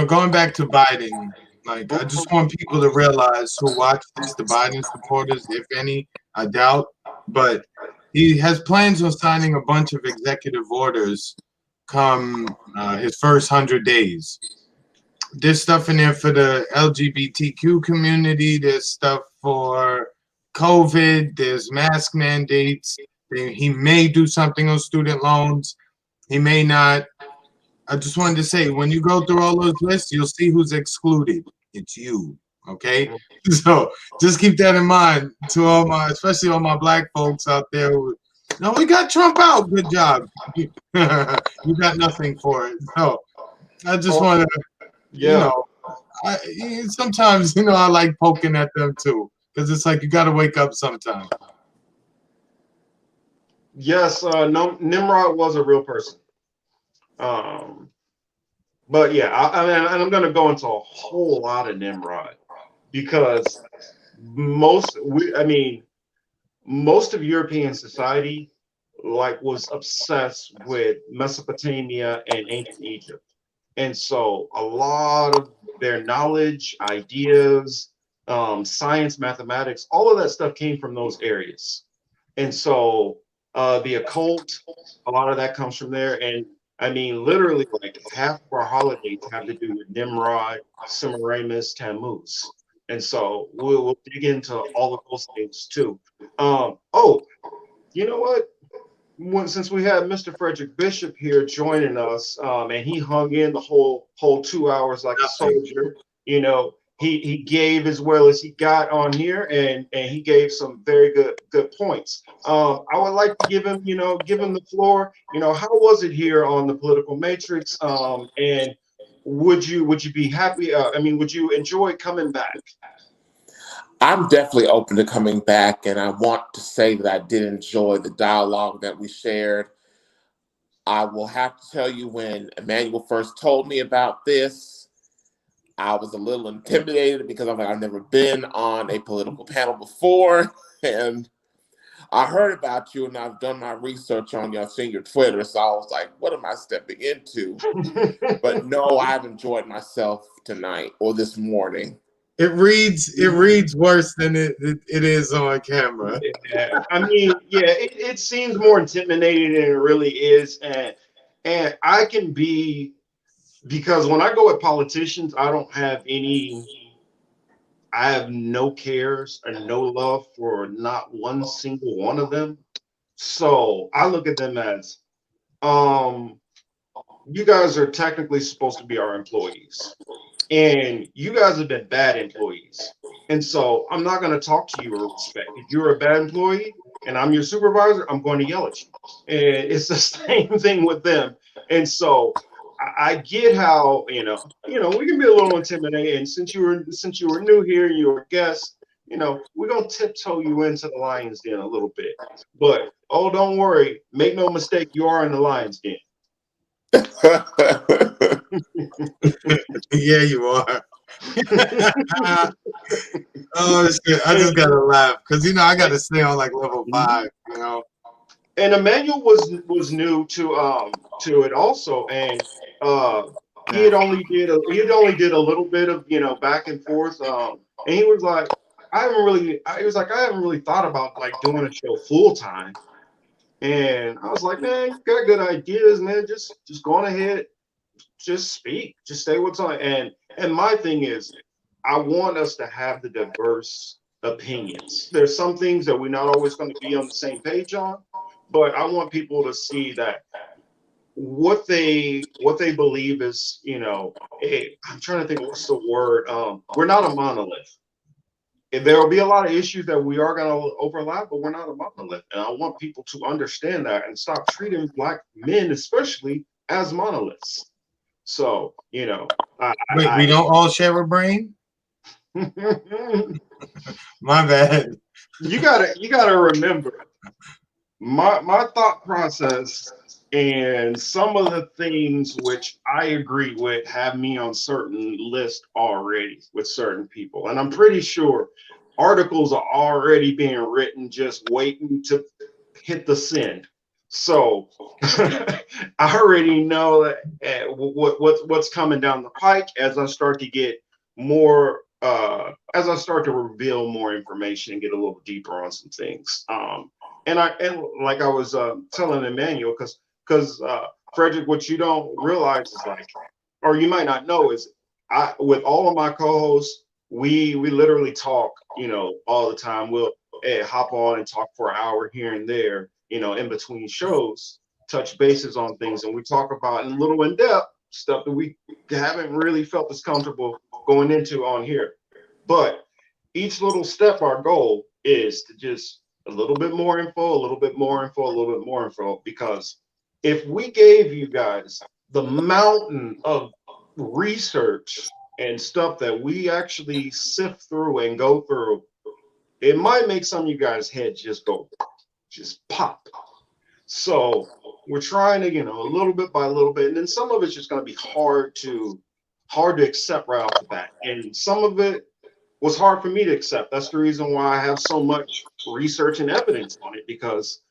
going back to Biden, like, I just want people to realize who watch this, the Biden supporters, if any, I doubt, but he has plans on signing a bunch of executive orders come his first 100 days. There's stuff in there for the LGBTQ community. There's stuff for COVID. There's mask mandates. He may do something on student loans. He may not. I just wanted to say, when you go through all those lists, you'll see who's excluded. It's you, okay? So just keep that in mind to especially all my black folks out there who, no, we got Trump out. Good job. You got nothing for it. So I just want to, sometimes, I like poking at them too, because it's like you got to wake up sometime. Yes, Nimrod was a real person. But yeah, I mean, and I'm going to go into a whole lot of Nimrod, because most of European society was obsessed with Mesopotamia and ancient Egypt. And so a lot of their knowledge, ideas, science, mathematics, all of that stuff came from those areas. And so the occult, a lot of that comes from there. And I mean, literally, like half of our holidays have to do with Nimrod, Semiramis, Tammuz. And so we'll dig into all of those things too. You know what? Since we had Mr. Frederick Bishop here joining us, and he hung in the whole 2 hours like a soldier, he gave as well as he got on here, and he gave some very good points. I would like to give him the floor. How was it here on the Political Matrix? And would you be happy? Would you enjoy coming back? I'm definitely open to coming back, and I want to say that I did enjoy the dialogue that we shared. I will have to tell you, when Emmanuel first told me about this, I was a little intimidated, because I'm like, I've never been on a political panel before, and I heard about you, and I've done my research on you. I've seen your Twitter, so I was like, what am I stepping into? But no, I've enjoyed myself tonight or this morning. It reads worse than it is on camera. Yeah. It seems more intimidating than it really is, and I can be, because when I go with politicians, I have no cares and no love for not one single one of them. So I look at them as, you guys are technically supposed to be our employees, and you guys have been bad employees. And so I'm not going to talk to you with respect. If you're a bad employee and I'm your supervisor, I'm going to yell at you. And it's the same thing with them. And so I get how, we can be a little intimidated. And since you were new here, you were a guest, we're going to tiptoe you into the lion's den a little bit. But, don't worry. Make no mistake, you are in the lion's den. Yeah, you are. Oh shit! I just gotta laugh because I gotta stay on like level 5. And Emmanuel was new to it also, and he had only did a little bit of back and forth, and he was like, I haven't really thought about like doing a show full time. And I was like, man, you got good ideas, man. Just go on ahead, just speak, just say what's on. And my thing is, I want us to have the diverse opinions. There's some things that we're not always going to be on the same page on, but I want people to see that what they believe is, I'm trying to think what's the word. We're not a monolith. And there will be a lot of issues that we are going to overlap, but we're not a monolith. And I want people to understand that and stop treating Black men, especially, as monoliths. So, Wait, we don't all share a brain? My bad. you gotta remember my thought process and some of the things which I agree with have me on certain lists already with certain people. And I'm pretty sure articles are already being written, just waiting to hit the send. So I already know what's coming down the pike as I start to get more as I start to reveal more information and get a little deeper on some things. And like I was telling Emmanuel, because Frederick, what you don't realize is like, or you might not know, is I with all of my co-hosts, we literally talk, all the time. We'll hop on and talk for an hour here and there, in between shows, touch bases on things, and we talk about in little in depth stuff that we haven't really felt as comfortable going into on here. But each little step, our goal is to just a little bit more info, a little bit more info, a little bit more info. Because if we gave you guys the mountain of research and stuff that we actually sift through and go through, it might make some of you guys' heads just pop. So we're trying to, a little bit by little bit, and then some of it's just going to be hard to accept right off the bat, and some of it was hard for me to accept. That's the reason why I have so much research and evidence on it, because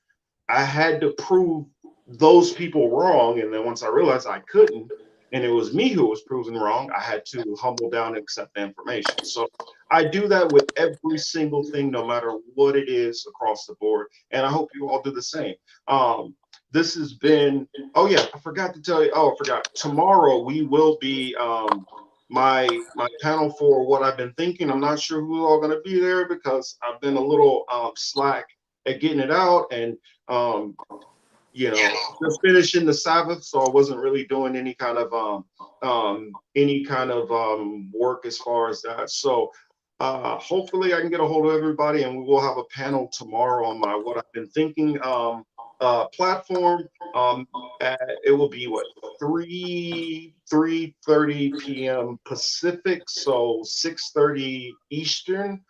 I had to prove those people wrong. And then once I realized I couldn't, and it was me who was proven wrong, I had to humble down and accept the information. So I do that with every single thing, no matter what it is across the board. And I hope you all do the same. This has been, oh yeah, I forgot to tell you. Oh, I forgot. Tomorrow we will be my panel for what I've been thinking. I'm not sure who's all going to be there because I've been a little slack at getting it out, and just finishing the Sabbath, so I wasn't really doing any kind of work as far as that. So hopefully I can get a hold of everybody, and we will have a panel tomorrow on my what I've been thinking platform. It will be what 3:30 p.m. Pacific, so 6:30 Eastern.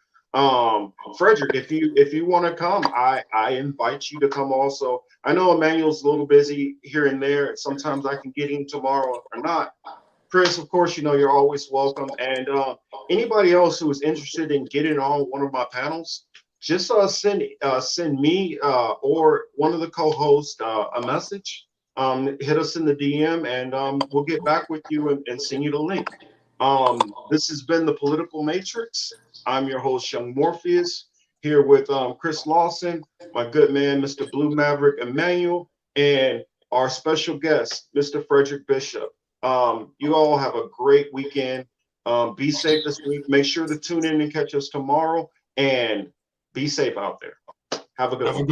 Frederick, if you want to come, I invite you to come also. I know Emmanuel's a little busy here and there. Sometimes I can get in tomorrow or not. Chris, of course, you're always welcome. And anybody else who is interested in getting on one of my panels, just send me or one of the co-hosts a message. Hit us in the DM, and we'll get back with you and send you the link. This has been the Political Matrix. I'm your host, Young Morpheus, here with Chris Lawson, my good man, Mr. Blue Maverick Emmanuel, and our special guest, Mr. Frederick Bishop. You all have a great weekend. Be safe this week. Make sure to tune in and catch us tomorrow, and be safe out there. Have a good one.